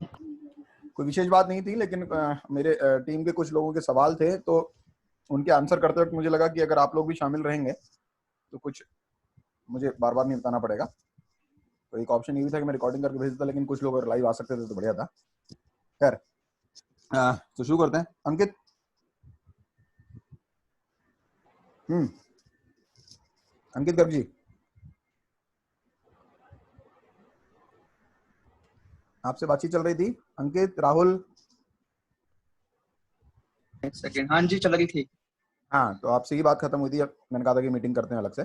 कोई विशेष बात नहीं थी, लेकिन मेरे टीम के कुछ लोगों के सवाल थे, तो उनके आंसर करते वक्त मुझे लगा कि अगर आप लोग भी शामिल रहेंगे तो कुछ मुझे बार बार नहीं बताना पड़ेगा। तो एक ऑप्शन ये भी था कि मैं रिकॉर्डिंग करके भेज देता, लेकिन कुछ लोग अगर लाइव आ सकते थे तो बढ़िया था। खैर, तो शुरू करते हैं। अंकित, अंकित गर्ग जी, आपसे बातचीत चल रही थी। अंकित, राहुल। एक सेकेंड, हाँ जी चल रही थी। हाँ, तो आपसे ही बात खत्म हुई थी, अब मैंने कहा था कि मीटिंग करते हैं अलग से।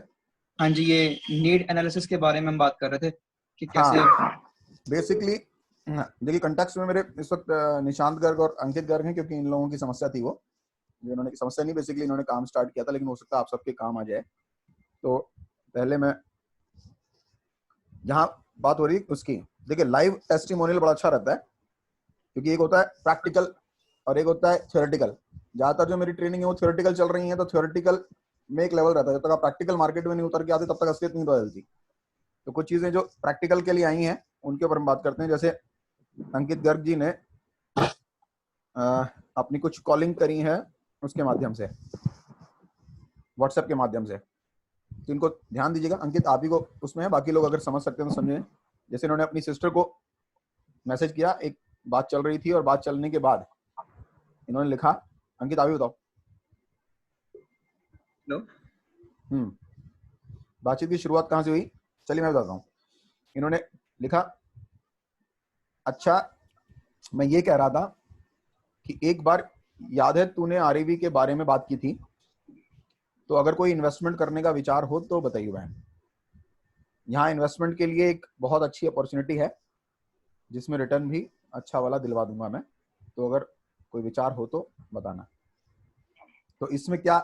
हाँ जी, ये नीड एनालिसिस के बारे में हम बात कर रहे थे कि कैसे। हाँ, बेसिकली देखिए, कंटेक्स्ट में मेरे इस वक्त निशांत गर्ग और अंकित गर्ग हैं, क्योंकि इन लोगों की समस्या थी वो, जो इन्होंने समस्या नहीं, बेसिकली इन्होंने काम स्टार्ट किया था, लेकिन हो सकता है आप सबके काम आ जाए। तो पहले मैं, जहाँ बात हो रही है उसकी, देखिए लाइव टेस्टिमोनियल बड़ा अच्छा रहता है, क्योंकि एक होता है प्रैक्टिकल और एक होता है थ्योरेटिकल। ज्यादातर जो मेरी ट्रेनिंग है वो थ्योरेटिकल चल रही है, तो थ्योरेटिकल में एक लेवल रहता है, जब तक आप प्रैक्टिकल मार्केट में नहीं उतर के आते तब तक असलियत नहीं बदलती। तो कुछ चीजें जो प्रैक्टिकल के लिए आई हैं उनके ऊपर हम बात करते हैं। जैसे अंकित गर्ग जी ने अपनी कुछ कॉलिंग करी है उसके माध्यम से, व्हाट्सएप के माध्यम से, तो इनको ध्यान दीजिएगा। अंकित आप ही को उसमें है, बाकी लोग अगर समझ सकते हैं तो समझें। जैसे इन्होंने अपनी सिस्टर को मैसेज किया, एक बात चल रही थी और बात चलने के बाद इन्होंने लिखा, अंकित आप ही बताओ। लो, बातचीत की शुरुआत कहाँ से हुई, चलिए मैं बताता हूँ। इन्होंने लिखा, अच्छा मैं ये कह रहा था कि एक बार याद है तूने आरईवी के बारे में बात की थी, तो अगर कोई इन्वेस्टमेंट करने का विचार हो तो बताइए बहन। यहाँ इन्वेस्टमेंट के लिए एक बहुत अच्छी अपॉर्चुनिटी है, जिसमें रिटर्न भी अच्छा वाला दिलवा दूंगा मैं, तो अगर कोई विचार हो तो बताना। तो इसमें क्या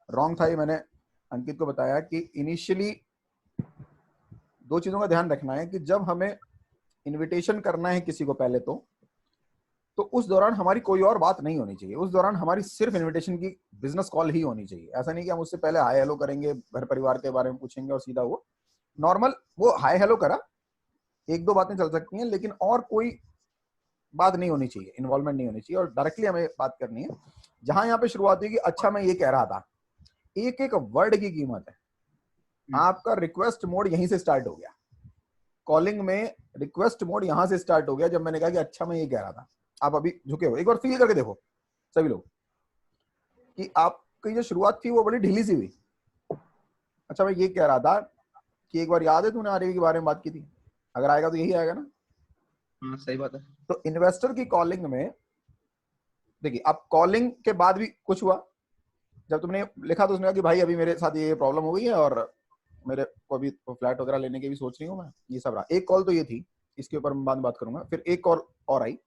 रॉन्ग था, ये मैंने अंकित को बताया कि इनिशियली दो चीजों का ध्यान रखना है कि जब हमें इनविटेशन करना है किसी को पहले, तो उस दौरान हमारी कोई और बात नहीं होनी चाहिए। उस दौरान हमारी सिर्फ इनविटेशन की बिजनेस कॉल ही होनी चाहिए। ऐसा नहीं कि हम उससे पहले हाय हेलो करेंगे, घर परिवार के बारे में पूछेंगे और सीधा वो नॉर्मल, वो हाय हेलो करा, एक दो बातें चल सकती हैं, लेकिन और कोई बात नहीं होनी चाहिए, इन्वॉल्वमेंट नहीं होनी चाहिए, और डायरेक्टली हमें बात करनी है। जहां यहाँ पे शुरुआत हुई कि अच्छा मैं ये कह रहा था, एक एक वर्ड की कीमत है। आपका रिक्वेस्ट मोड यहीं से स्टार्ट हो गया, कॉलिंग में रिक्वेस्ट मोड यहां से स्टार्ट हो गया जब मैंने कहा कि अच्छा मैं ये कह रहा था। आप अभी झुके हो, एक बार फील करके देखो सभी लोग कि आपकी जो शुरुआत थी वो बड़ी ढीली सी हुई। अच्छा मैं ये कह रहा था कि एक बार याद है तूने आरईवी के बारे में बात की थी, अगर आएगा तो यही आएगा ना। हाँ सही बात है। तो इन्वेस्टर की कॉलिंग में देखिए, अब कॉलिंग के बाद भी कुछ हुआ। जब तुमने लिखा तो उसने कहा कि भाई अभी मेरे साथ ये प्रॉब्लम हो गई है और मेरे को अभी फ्लैट वगैरह लेने की भी सोच रही हूँ मैं, ये सब रहा। एक कॉल तो ये थी, इसके ऊपर मैं बाद में बात करूंगा। फिर एक कॉल और आई,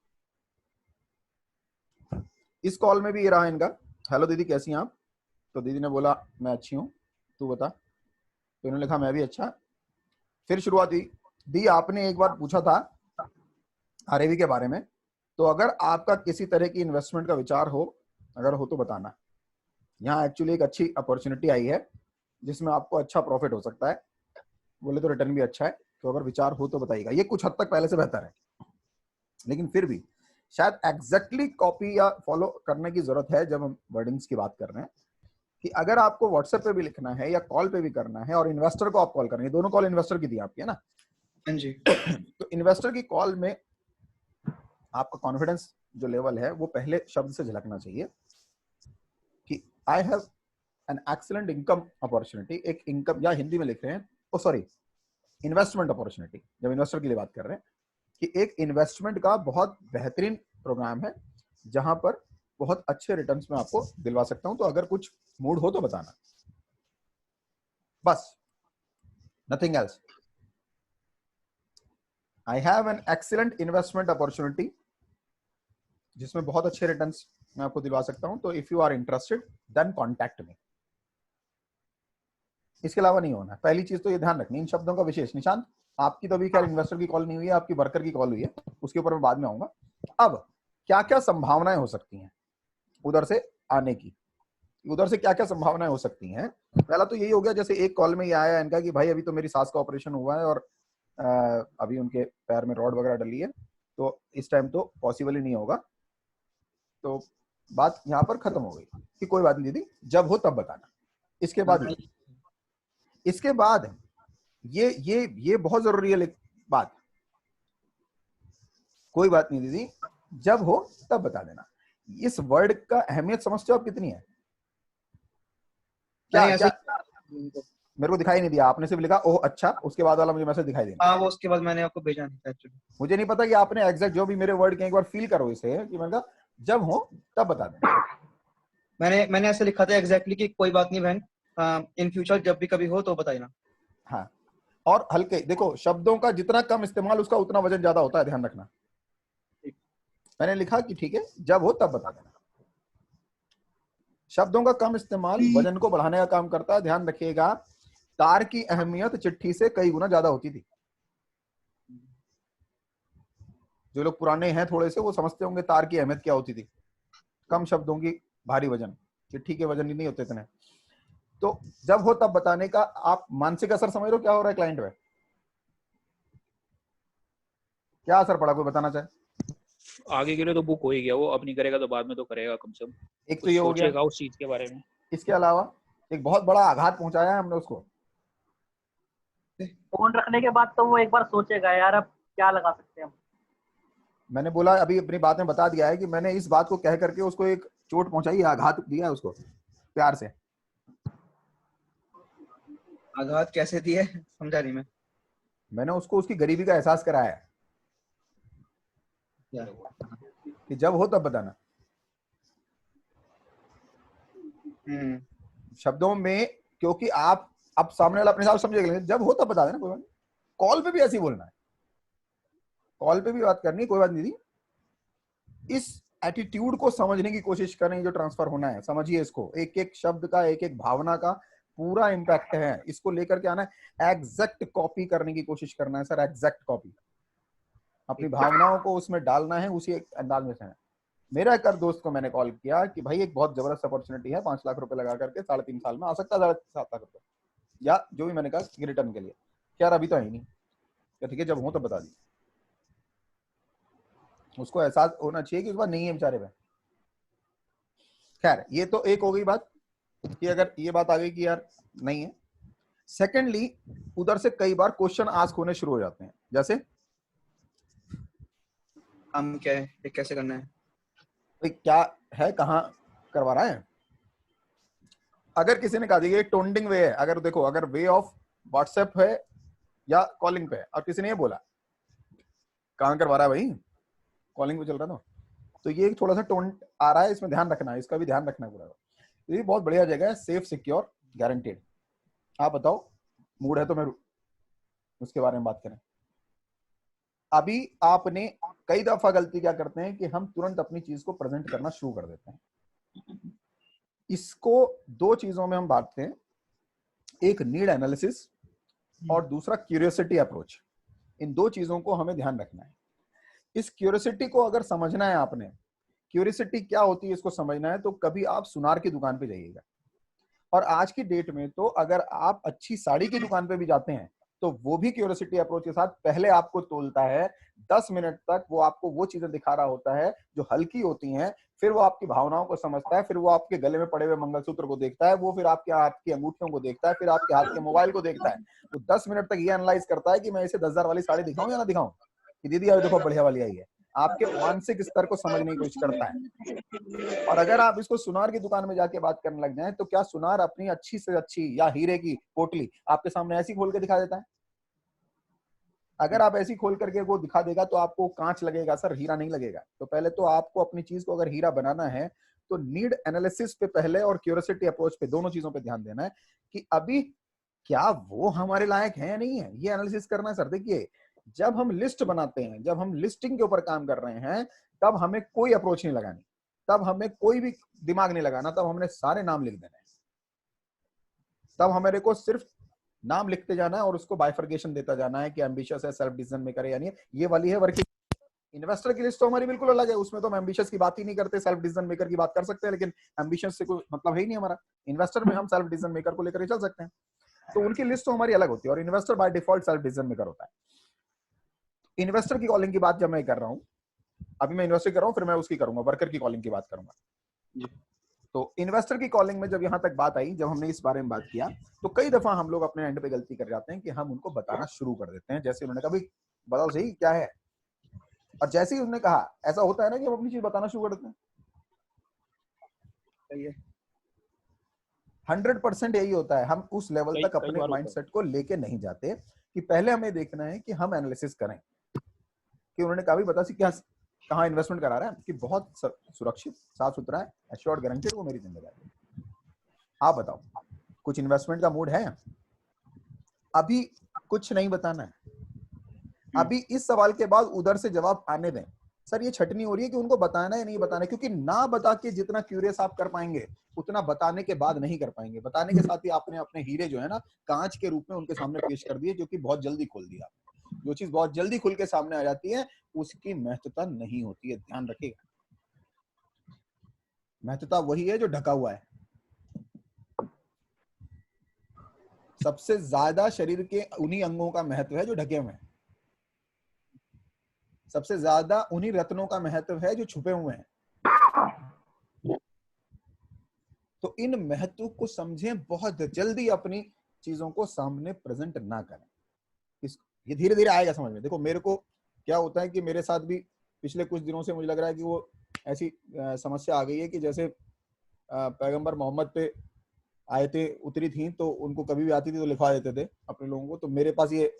इस कॉल में भी ये रहा इनका, हेलो दीदी कैसी हैं आप। तो दीदी ने बोला मैं अच्छी हूँ, तू बता। तो इन्होंने लिखा मैं भी अच्छा। फिर शुरुआत हुई, दी आपने एक बार पूछा था आरएवी के बारे में, तो अगर आपका किसी तरह की इन्वेस्टमेंट का विचार हो, अगर हो तो बताना। यहाँ एक्चुअली एक अच्छी अपॉर्चुनिटी आई है जिसमें आपको अच्छा प्रॉफिट हो सकता है, बोले तो रिटर्न भी अच्छा है, तो अगर विचार हो तो बताइएगा। ये कुछ हद तक पहले से बेहतर है, लेकिन फिर भी शायद एग्जैक्टली कॉपी या फॉलो करने की जरूरत है जब हम वर्डिंग्स की बात कर रहे हैं। कि अगर आपको व्हाट्सएप पे भी लिखना है या कॉल पे भी करना है, और इन्वेस्टर को आप कॉल करेंगे, दोनों कॉल इन्वेस्टर की थी आपकी, है ना। हाँ जी। तो इन्वेस्टर की कॉल में आपका कॉन्फिडेंस जो लेवल है वो पहले शब्द से झलकना चाहिए कि आई have an excellent income opportunity. एक इनकम, या हिंदी में लिख रहे हैं, ओ सॉरी, इन्वेस्टमेंट अपॉर्चुनिटी, जब इन्वेस्टर के लिए बात कर रहे हैं कि एक इन्वेस्टमेंट का बहुत बेहतरीन प्रोग्राम है जहां पर बहुत अच्छे रिटर्न्स में आपको दिलवा सकता हूं, तो अगर कुछ मूड हो तो बताना, बस, nothing else. I have an excellent investment opportunity जिसमें बहुत अच्छे रिटर्न्स मैं आपको दिलवा सकता हूं, तो if you are interested then contact me. इसके अलावा नहीं होना। पहली चीज तो ये ध्यान रखनी, इन शब्दों का विशेष। निशांत आपकी तो अभी खैर इन्वेस्टर की कॉल नहीं हुई है, आपकी वर्कर की कॉल हुई है, उसके ऊपर मैं बाद में आऊंगा। अब क्या क्या संभावनाएं हो सकती हैं उधर से आने की, उधर से क्या क्या संभावनाएं हो सकती हैं। पहला तो यही हो गया, जैसे एक कॉल में ये आया इनका कि भाई अभी तो मेरी सास का ऑपरेशन हुआ है और अभी उनके पैर में रॉड वगैरह डली है, तो इस टाइम तो पॉसिबल ही नहीं होगा। तो बात यहाँ पर खत्म हो गई कि कोई बात नहीं दीदी, जब हो तब बताना। इसके बाद हाँ, इसके बाद ये बहुत जरूरी है बात, कोई बात नहीं दीदी, जब हो तब बता देना। इस वर्ड का अहमियत समझते हो आप कितनी है? क्या मैंने ऐसे क्या मेरे को दिखाई नहीं दिया, आपने सिर्फ लिखा ओह अच्छा, उसके बाद वाला मुझे मैसेज दिखाई देना। हाँ, वो उसके बाद मैंने आपको भेजा नहीं था एक्चुअली। मुझे नहीं पता कि आपने एग्जैक्ट जो भी मेरे वर्ड के, एक बार फील करो इसे कि मैंने कहा जब हो तब बता देना। मैंने ऐसे लिखा था एग्जैक्टली कि कोई बात नहीं बहन, इन फ्यूचर जब भी कभी हो तो बताइए। हाँ, और हल्के देखो, शब्दों का जितना कम इस्तेमाल उसका उतना वजन ज्यादा होता है, ध्यान रखना। मैंने लिखा कि ठीक है जब हो तब बता देना। शब्दों का कम इस्तेमाल वजन को बढ़ाने का काम करता है, ध्यान रखिएगा। तार की अहमियत चिट्ठी से कई गुना ज्यादा होती थी। जो लोग पुराने हैं थोड़े से, वो समझते होंगे तार की अहमियत क्या होती थी। कम शब्दों की भारी वजन, चिट्ठी के वजन ही नहीं होते इतने। तो जब हो तब बताने का आप मानसिक असर समझ रहे हो क्या हो रहा है क्लाइंट पे? क्या असर पड़ा, कोई बताना चाहे? आगे के लिए तो बुक हो ही गया, वो अब नहीं करेगा तो बाद में तो करेगा कम से कम, एक तो कुछ ये हो गया, सोचेगा उस चीज के बारे में। इसके अलावा एक बहुत बड़ा आघात पहुंचाया है हमने उसको। फोन रखने के बाद तो वो एक बार सोचेगा यार अब क्या लगा सकते हैं हम। मैंने बोला अभी अपनी बात में बता दिया है कि मैंने इस बात को कह करके उसको एक चोट पहुंचाई है, आघात दिया है उसको प्यार से। आघात कैसे दिए समझा नहीं मैं। मैंने उसको उसकी गरीबी का एहसास कराया है क्या? कि जब हो तब बताना। शब्दों में, क्योंकि आप अब सामने वाला अपने हिसाब से समझेगा, जब हो तब बता देना, कोई बात नहीं। कॉल पे भी ऐसे ही बोलना है, कॉल पे भी बात करनी है, कोई बात नहीं दीदी। इस एटीट्यूड को समझने की कोशिश करें, जो ट्रांसफर होना है समझिए इसको, एक एक शब्द का, एक एक भावना का पूरा इंपैक्ट है। इसको लेकर के आना है, एग्जैक्ट कॉपी करने की कोशिश करना है सर, एग्जैक्ट कॉपी। अपनी भावनाओं को उसमें डालना है, उसी अंदाज में से है। मेरा एक दोस्त को मैंने कॉल किया कि भाई एक बहुत जबरदस्त अपॉर्चुनिटी है, 5 लाख रुपए लगा करके 3.5 साल में आ सकता है 7 लाख रुपए, या जो भी मैंने कहा रिटर्न के लिए। यार अभी तो है ही नहीं। क्या ठीक है जब हूं तब बता दी। उसको एहसास होना चाहिए कि उस बार नहीं है बेचारे पे। खैर ये तो एक हो गई बात कि अगर ये बात आ गई कि यार नहीं है। सेकेंडली, उधर से कई बार क्वेश्चन आस्क होने शुरू हो जाते हैं, जैसे हम क्या है, ये कैसे करना है, भाई क्या है, कहाँ करवा रहा है। अगर किसी ने कहा देखिए टोंडिंग वे है, अगर देखो अगर वे ऑफ व्हाट्सएप है या कॉलिंग पे है, और किसी ने ये बोला कहाँ करवा रहा है भाई, कॉलिंग पे चल रहा था, तो ये थोड़ा सा टोन आ रहा है, इसमें ध्यान रखना है, इसका भी ध्यान रखना पूरा। ये बहुत बढ़िया जगह है, सेफ सिक्योर गारंटेड। आप बताओ, मूड है तो मैं उसके बारे में बात करें। अभी आपने कई दफा गलती क्या करते हैं कि हम तुरंत अपनी चीज को प्रेजेंट करना शुरू कर देते हैं। इसको दो चीजों में हम बांटते हैं, एक नीड एनालिसिस और दूसरा क्यूरियोसिटी अप्रोच। इन दो चीजों को हमें ध्यान रखना है। इस क्यूरियोसिटी को अगर समझना है आपने, क्यूरियोसिटी क्या होती है इसको समझना है, तो कभी आप सुनार की दुकान पे जाइएगा। और आज की डेट में तो अगर आप अच्छी साड़ी की दुकान पे भी जाते हैं तो वो भी क्यूरियोसिटी अप्रोच के साथ पहले आपको तोलता है। 10 मिनट तक वो आपको वो चीजें दिखा रहा होता है जो हल्की होती हैं, फिर वो आपकी भावनाओं को समझता है, फिर वो आपके गले में पड़े हुए मंगलसूत्र को देखता है, वो फिर आपके हाथ की अंगूठियों को देखता है, फिर आपके हाथ के मोबाइल को देखता है। तो 10 मिनट तक ये एनालाइज करता है कि मैं इसे 10,000 वाली साड़ी दिखाऊं या ना दिखाऊं, कि दीदी अभी देखो बढ़िया वाली आई है। आपके मानसिक स्तर को समझने की कोशिश करता है। और अगर आप इसको सुनार की दुकान में जाके बात करने लग जाएं, तो क्या सुनार अपनी अच्छी से अच्छी या हीरे की पोटली आपके सामने ऐसी खोल के दिखा देता है? अगर आप ऐसी खोल करके वो दिखा देगा तो आपको कांच लगेगा सर, हीरा नहीं लगेगा। तो पहले तो आपको अपनी चीज को अगर हीरा बनाना है तो नीड एनालिसिस पे पहले और क्यूरियोसिटी अप्रोच पे, दोनों चीजों पे ध्यान देना है कि अभी क्या वो हमारे लायक है या नहीं है, ये एनालिसिस करना है सर। देखिए जब हम लिस्ट बनाते हैं, जब हम लिस्टिंग के ऊपर काम कर रहे हैं, तब हमें कोई अप्रोच नहीं लगानी, तब हमें कोई भी दिमाग नहीं लगाना, तब हमने सारे नाम लिख देना है। तब हमारे को सिर्फ नाम लिखते जाना है और उसको बाइफर्केशन देता जाना है कि एम्बिशियस है, सेल्फ डिसीजन मेकर है, यानी ये वाली है वर्किंग। इन्वेस्टर की लिस्ट तो हमारी बिल्कुल अलग है, उसमें तो हम एम्बिशियस की बात ही नहीं करते, सेल्फ डिसीजन मेकर की बात कर सकते हैं, लेकिन एम्बिशियस से कोई मतलब है ही नहीं हमारा। इन्वेस्टर में हम सेल्फ डिसीजन मेकर को लेकर चल सकते हैं, तो उनकी लिस्ट तो हमारी अलग होती है, और investor by default self decision maker होता है। इन्वेस्टर की कॉलिंग की बात जब मैं कर रहा हूं, अभी मैं इन्वेस्टर कर रहा हूं, फिर मैं उसकी करूंगा, वर्कर की कॉलिंग की बात करूंगा। जी। तो इन्वेस्टर की कॉलिंग में जब यहां तक बात आई, जब हमने इस बारे में बात किया, तो कई दफा हम लोग अपने एंड पे गलती कर जाते हैं कि हम उनको बताना शुरू कर देते हैं। जैसे उन्होंने कहा भाई बताओ सही क्या है, और जैसे ही उन्होंने कहा, ऐसा होता है ना कि हम अपनी चीज बताना शुरू कर देते हैं। सही है। 100% यही होता है। हम उस लेवल तक कई अपने बार होता है। माइंडसेट को लेके नहीं जाते कि पहले हमें देखना है कि हम एनालिसिस करें कि उन्होंने कहा भी बता सी क्या कहाँ इन्वेस्टमेंट करा रहा है, कि बहुत सुरक्षित, साफ सुथरा है, एश्योर्ड, गारंटेड, वो मेरी जिम्मेदारी है। आप बताओ कुछ इन्वेस्टमेंट का मूड है? अभी कुछ नहीं बताना है। अभी इस सवाल के बाद उधर से जवाब आने दें। सर ये छटनी हो रही है कि उनको बताना है नहीं बताना है, क्योंकि ना बता के जितना क्यूरियस आप कर पाएंगे उतना बताने के बाद नहीं कर पाएंगे। बताने के साथ ही आपने अपने हीरे जो है ना कांच के रूप में उनके सामने पेश कर दिए, जो कि बहुत जल्दी खोल दिया। जो चीज बहुत जल्दी खुल के सामने आ जाती है उसकी महत्वता नहीं होती है, ध्यान रखिएगा। महत्वता वही है जो ढका हुआ है। सबसे ज्यादा शरीर के उन्हीं अंगों का महत्व है जो ढके हुए हैं। सबसे ज्यादा उन्हीं रत्नों का महत्व है जो छुपे हुए हैं। तो इन महत्व को समझें, बहुत जल्दी अपनी चीजों को सामने प्रेजेंट ना करें। ये धीरे धीरे आएगा समझ में। देखो मेरे को क्या होता है कि मेरे साथ भी पिछले कुछ दिनों से मुझे लग रहा है कि वो ऐसी समस्या आ गई है कि जैसे पैगंबर मोहम्मद पे आयतें उतरी थी तो उनको कभी भी आती थी तो लिखवा देते थे अपने लोगों को। तो मेरे पास ये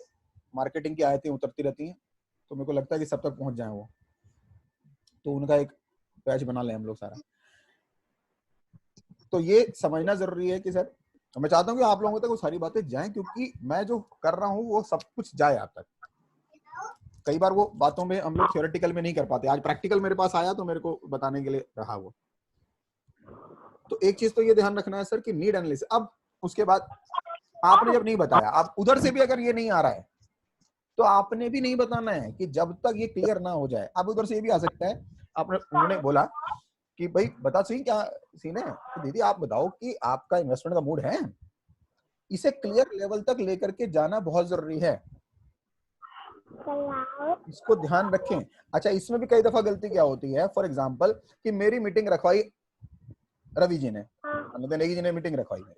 मार्केटिंग की आयतें उतरती रहती हैं, तो मेरे को लगता है कि सब तक पहुंच जाए वो, तो उनका एक पैच बना लें हम लोग सारा। तो ये समझना जरूरी है कि सर मैं चाहता हूँ कि आप लोगों तक वो सारी बातें जाएं, क्योंकि मैं जो कर रहा हूँ वो सब कुछ जाए आप तक। कई बार वो बातों में हम लोग थियोरेटिकल में नहीं कर पाते, आज प्रैक्टिकल मेरे पास आया तो मेरे को बताने के लिए रहा वो। तो एक चीज तो ये ध्यान रखना है सर कि नीड एनालिसिस। अब उसके बाद आपने जब नहीं बताया, आप उधर से भी अगर ये नहीं आ रहा है तो आपने भी नहीं बताना है कि जब तक ये क्लियर ना हो जाए। अब उधर से ये भी आ सकता है, आपने उन्होंने बोला कि भाई बता सही क्या सीन है, तो दीदी आप बताओ कि आपका इन्वेस्टमेंट का मूड है। इसे क्लियर लेवल तक लेकर के जाना बहुत जरूरी है, इसको ध्यान रखें। अच्छा इसमें भी कई दफा गलती क्या होती है, फॉर एग्जांपल कि मेरी मीटिंग रखवाई रवि जी ने, नेगी जी ने मीटिंग रखवाई है,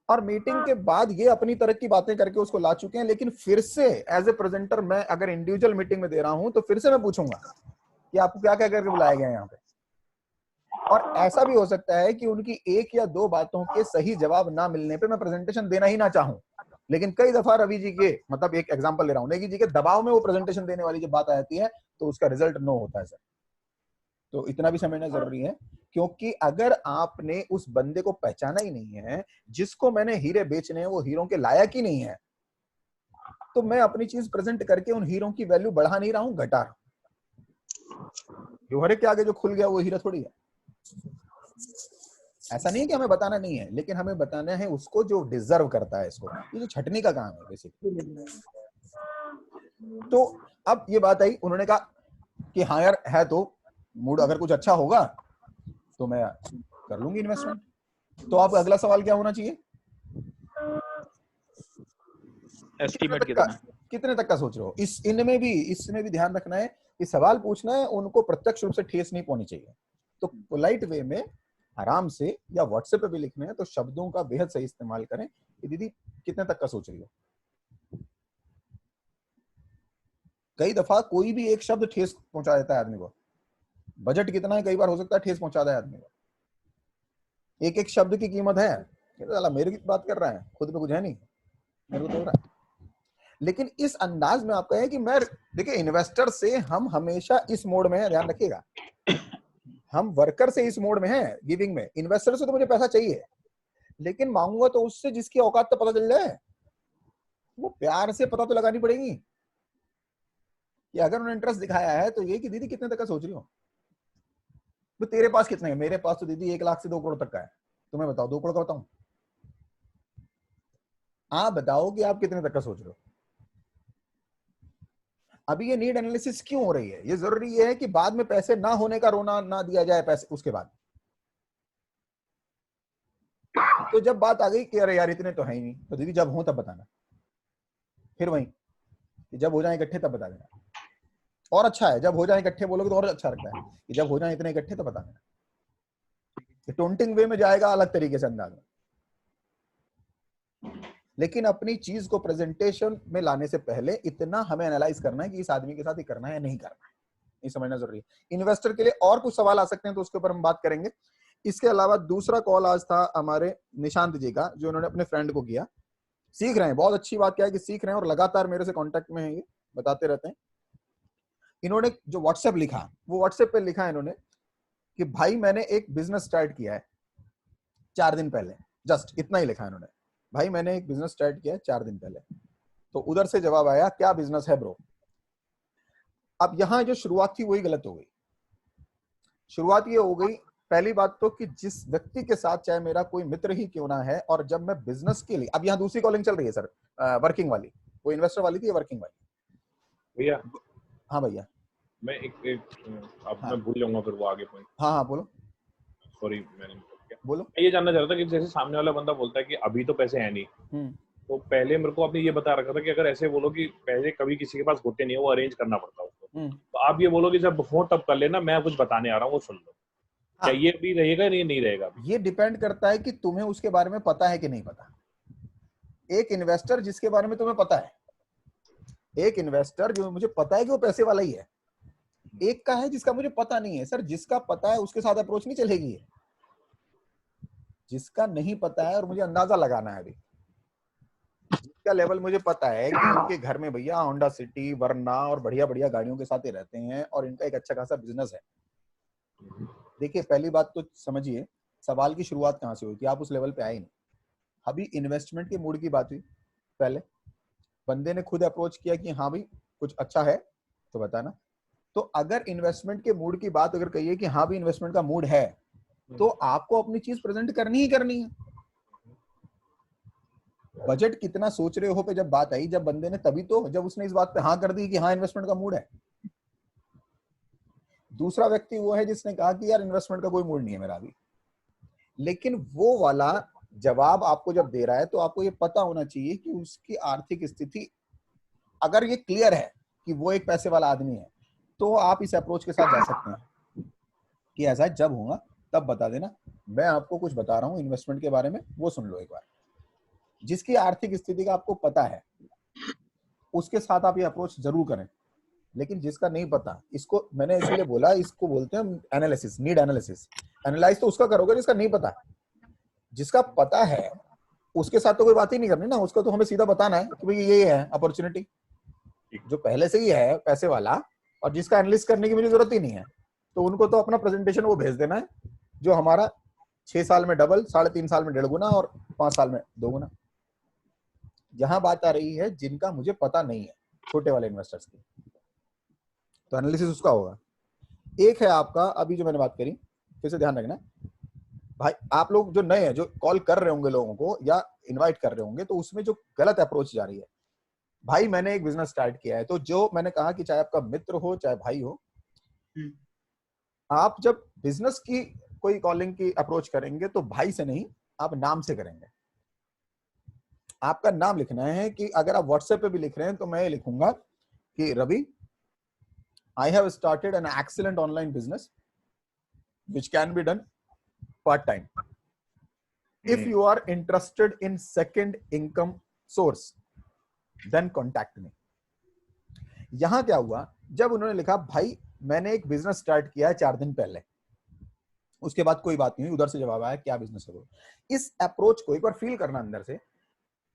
और मीटिंग के बाद ये अपनी तरह की बातें करके उसको ला चुके हैं, लेकिन फिर से एज ए प्रेजेंटर मैं अगर इंडिविजुअल मीटिंग में दे रहा हूं तो फिर से मैं पूछूंगा कि आपको क्या क्या करके बुलाया गया है यहाँ पे। और ऐसा भी हो सकता है कि उनकी एक या दो बातों के सही जवाब ना मिलने पे मैं प्रेजेंटेशन देना ही ना चाहूं, लेकिन कई दफा रवि जी के, मतलब एक एग्जांपल ले रहा हूं, नेगी जी के दबाव में वो प्रेजेंटेशन देने वाली जब बात आती है तो उसका रिजल्ट नो होता है सर। तो इतना भी समझना जरूरी है, क्योंकि अगर आपने उस बंदे को पहचाना ही नहीं है जिसको मैंने हीरे बेचने हैं, वो हीरों के लायक ही नहीं है, तो मैं अपनी चीज प्रेजेंट करके उन हीरों की वैल्यू बढ़ा नहीं रहा हूं, घटा रहा हूं। जोहरे के आगे जो खुल गया वो हीरा थोड़ी है। ऐसा नहीं है कि हमें बताना नहीं है, लेकिन हमें बताना है उसको जो डिजर्व करता है इसको। ये जो छटनी का काम है बेसिकली। तो अब ये बात आई, उन्होंने कहा कि हाँ यार है, तो मूड अगर कुछ अच्छा होगा तो मैं कर लूंगी इन्वेस्टमेंट। तो आप अगला सवाल क्या होना चाहिए, एस्टीमेट कितना? कितने तक का सोच रहे हो? इसमें भी ध्यान रखना है कि सवाल पूछना है उनको प्रत्यक्ष रूप से ठेस नहीं पहुंचनी चाहिए। तो पोलाइट वे में आराम से, या व्हाट्सएप पे भी लिखना है तो शब्दों का बेहद सही इस्तेमाल करें कि दीदी कितने तक का सोच रही हो। कई दफा कोई भी एक शब्द ठेस पहुंचा देता है आदमी को। बजट कितना है, कई बार हो सकता है ठेस पहुंचा दे आदमी को। एक एक शब्द की कीमत है, साला मेरे की बात कर रहा है, खुद पे कुछ है नहीं, मेरे को तो हो रहा है। लेकिन इस अंदाज में आपका है कि मैं, देखिए इन्वेस्टर से हम हमेशा इस मोड में है, ध्यान रखिएगा। हम वर्कर से इस मोड में है गिविंग में, इन्वेस्टर से तो मुझे पैसा चाहिए, लेकिन मांगूंगा तो उससे जिसकी औकात तो पता चल जाए। वो प्यार से पता तो लगानी पड़ेगी कि अगर उन्होंने इंटरेस्ट दिखाया है तो ये कि दीदी कितने तक का सोच रही हो, तो तेरे पास कितने है? मेरे पास तो दीदी 1 लाख से 2 करोड़ तक का है। तुम्हें बताओ 2 करोड़ का बताऊं? आप बताओ कि आप कितने तक का सोच रहे हो। अभी ये नीड एनालिसिस क्यों हो रही है? ये जरूरी है कि बाद में पैसे ना होने का रोना ना दिया जाए पैसे उसके बाद। तो जब बात आ गई कि अरे यार इतने तो है ही नहीं, तो दीदी जब हो तब बताना। फिर वहीं कि जब हो जाए इकट्ठे तब बता देना। और अच्छा है, जब हो जाए इकट्ठे बोलोगे तो और अच्छा लगता है कि जब हो जाए इतने इकट्ठे तो बता देना। टोंटिंग वे में जाएगा अलग तरीके से अंदाज में, लेकिन अपनी चीज को प्रेजेंटेशन में लाने से पहले इतना हमें एनालाइज करना है कि इस आदमी के साथ ये करना है या नहीं करना है, ये समझना जरूरी है। इन्वेस्टर के लिए और कुछ सवाल आ सकते हैं तो उसके ऊपर हम बात करेंगे। इसके अलावा दूसरा कॉल आज था हमारे निशांत जी का, जो उन्होंने अपने फ्रेंड को किया। सीख रहे हैं, बहुत अच्छी बात क्या है कि सीख रहे हैं और लगातार मेरे से कांटेक्ट में है, ये बताते रहते हैं। इन्होंने जो व्हाट्सएप लिखा, वो व्हाट्सएप पे लिखा है इन्होंने कि भाई मैंने एक बिजनेस स्टार्ट किया है 4 दिन पहले, जस्ट इतना ही लिखा है इन्होंने, भाई मैंने एक बिजनेस स्टार्ट किया है 4 दिन पहले। तो उधर से जवाब आया, क्या बिजनेस है ब्रो? अब यहां जो शुरुआत थी वही गलत हो गई। शुरुआत ये हो गई, पहली बात तो कि जिस व्यक्ति के साथ चाहे मेरा कोई मित्र ही क्यों ना है, और जब मैं बिजनेस के लिए, अब यहाँ दूसरी कॉलिंग चल रही है सर, वर्किंग वाली, वो इन्वेस्टर वाली थी या वर्किंग वाली? भैया हाँ भैया, मैं एक अब हाँ। मैं भूल जाऊंगा फिर वो आगे पॉइंट। हाँ बोलो। सॉरी मैंने क्या बोलो। मैं ये जानना चाह रहा था कि जैसे सामने वाला बंदा बोलता है कि अभी तो पैसे हैं नहीं, तो पहले मेरे को आपने ये बता रखा था कि अगर ऐसे बोलो कि पैसे कभी किसी के पास होते नहीं है, वो अरेंज करना पड़ता है उसको, तो आप ये बोलो कि जब हो तब कर लेना, मैं कुछ बताने आ रहा हूँ वो सुन लो। क्या ये भी रहेगा या नहीं रहेगा? ये डिपेंड करता है कि तुम्हें उसके बारे में पता है कि नहीं पता। एक इन्वेस्टर जिसके बारे में तुम्हें पता है, एक इन्वेस्टर जो मुझे पता है कि वो पैसे वाला ही है, एक का है जिसका मुझे पता नहीं है। सर जिसका पता है उसके साथ अप्रोच नहीं चलेगी है, जिसका नहीं पता है और मुझे अंदाजा लगाना है अभी, जिसका लेवल मुझे पता है कि उनके घर में भैया होंडा सिटी, वरना और बढ़िया बढ़िया गाड़ियों के साथ ही रहते हैं और इनका एक अच्छा खासा बिजनेस है। देखिए पहली बात तो समझिए, सवाल की शुरुआत कहाँ से हुई थी, आप उस लेवल पे आए नहीं। अभी इन्वेस्टमेंट के मूड की बात हुई, पहले बंदे ने खुद अप्रोच किया कि हाँ भाई कुछ अच्छा है तो बताना। तो अगर इन्वेस्टमेंट के मूड की बात अगर कहिए कि हाँ भी इन्वेस्टमेंट का मूड है, तो आपको अपनी चीज प्रेजेंट करनी ही करनी है। बजट कितना सोच रहे हो पे जब बात आई, जब बंदे ने, तभी तो जब उसने इस बात पे हाँ कर दी कि हाँ इन्वेस्टमेंट का मूड है। दूसरा व्यक्ति वो है जिसने कहा कि यार इन्वेस्टमेंट का कोई मूड नहीं है मेरा अभी, लेकिन वो वाला जवाब आपको जब दे रहा है तो आपको ये पता होना चाहिए कि उसकी आर्थिक स्थिति, अगर ये क्लियर है कि वो एक पैसे वाला आदमी है, तो आप इस अप्रोच के साथ जा सकते हैं कि ऐसा जब होगा तब बता देना, मैं आपको कुछ बता रहा हूँ इन्वेस्टमेंट के बारे में, वो सुन लो एक बार। जिसकी आर्थिक स्थिति का आपको पता है उसके साथ आप ये अप्रोच जरूर करें, लेकिन जिसका नहीं पता, इसको मैंने इसीलिए बोला, इसको बोलते हैं एनालिसिस, नीड एनालिसिस। एनालाइज तो उसका करोगे जिसका नहीं पता, जिसका पता है उसके साथ तो कोई बात ही नहीं करनी ना, उसको तो हमें सीधा बताना है कि भाई ये है अपॉर्चुनिटी, जो पहले से ही है पैसे वाला और जिसका एनालिस करने की मुझे जरूरत ही नहीं है, तो उनको तो अपना प्रेजेंटेशन वो भेज देना है, जो हमारा 6 साल में डबल, 3.5 साल में 1.5 गुना और 5 साल में 2 गुना। यहां बात आ रही है जिनका मुझे पता नहीं है, छोटे वाले इन्वेस्टर्स की, तो एनालिसिस उसका होगा। एक है आपका, अभी जो मैंने बात करी, फिर से ध्यान रखना भाई, आप लोग जो नए हैं, जो कॉल कर रहे होंगे लोगों को या इनवाइट कर रहे होंगे, तो उसमें जो गलत अप्रोच जा रही है, भाई मैंने एक बिजनेस स्टार्ट किया है, तो जो मैंने कहा कि चाहे आपका मित्र हो चाहे भाई हो, आप जब बिजनेस की कोई कॉलिंग की अप्रोच करेंगे तो भाई से नहीं, आप नाम से करेंगे। आपका नाम लिखना है कि अगर आप व्हाट्सएप पे भी लिख रहे हैं तो मैं ये लिखूंगा कि Ravi, I have started an excellent online business which can be done part time. If you are interested in second income source, then contact me. यहां क्या हुआ, जब उन्होंने लिखा भाई मैंने एक बिजनेस स्टार्ट किया है 4 दिन पहले, उसके बाद कोई बात नहीं हुई, उधर से जवाब आया क्या बिजनेस है वो। इस अप्रोच को एक बार फील करना अंदर से,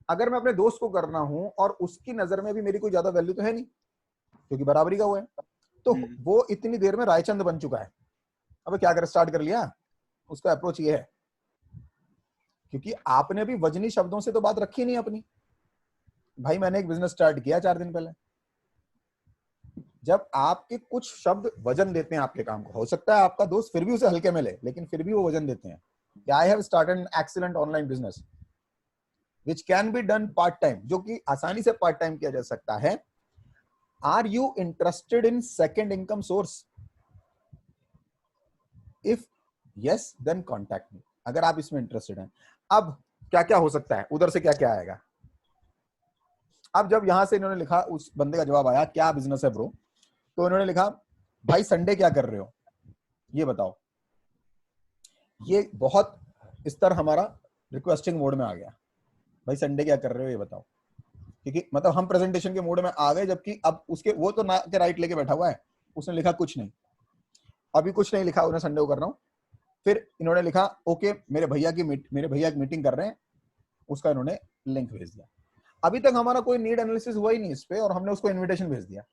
अगर मैं अपने दोस्त को करना हूं और उसकी नजर में भी मेरी कोई ज्यादा वैल्यू तो है नहीं क्योंकि बराबरी का हुआ है, तो वो इतनी देर में रायचंद बन चुका है, अब क्या कर स्टार्ट कर लिया, उसका अप्रोच ये है, क्योंकि आपने भी वजनी शब्दों से तो बात रखी नहीं अपनी, भाई मैंने एक बिजनेस स्टार्ट किया 4 दिन पहले। जब आपके कुछ शब्द वजन देते हैं आपके काम को, हो सकता है आपका दोस्त फिर भी उसे हल्के में ले, लेकिन फिर भी वो वजन देते हैं कि I have started an excellent online business which can be done part time, जो कि आसानी से पार्ट टाइम किया जा सकता है। Are you interested in second income source? If yes, then contact me. अगर आप इसमें इंटरेस्टेड हैं। अब क्या क्या हो सकता है, उधर से क्या क्या आएगा, अब जब यहां से इन्होंने लिखा, उस बंदे का जवाब आया क्या बिजनेस है ब्रो, तो इन्होंने लिखा भाई संडे क्या कर रहे हो ये बताओ। ये बहुत स्तर हमारा रिक्वेस्टिंग मोड में आ गया, भाई संडे क्या कर रहे हो ये बताओ, क्योंकि मतलब हम प्रेजेंटेशन के मोड में आ गए, जबकि अब उसके वो तो ना के राइट लेके बैठा हुआ है, उसने लिखा कुछ नहीं, अभी कुछ नहीं लिखा, उन्हें संडे को कर रहा हूं। फिर इन्होंने लिखा ओके मेरे भैया की मीटिंग कर रहे हैं, उसका इन्होंने लिंक भेज दिया। अभी तक हमारा कोई नीड एनालिसिस हुआ ही नहीं इस पे, और हमने उसको इनविटेशन भेज दिया।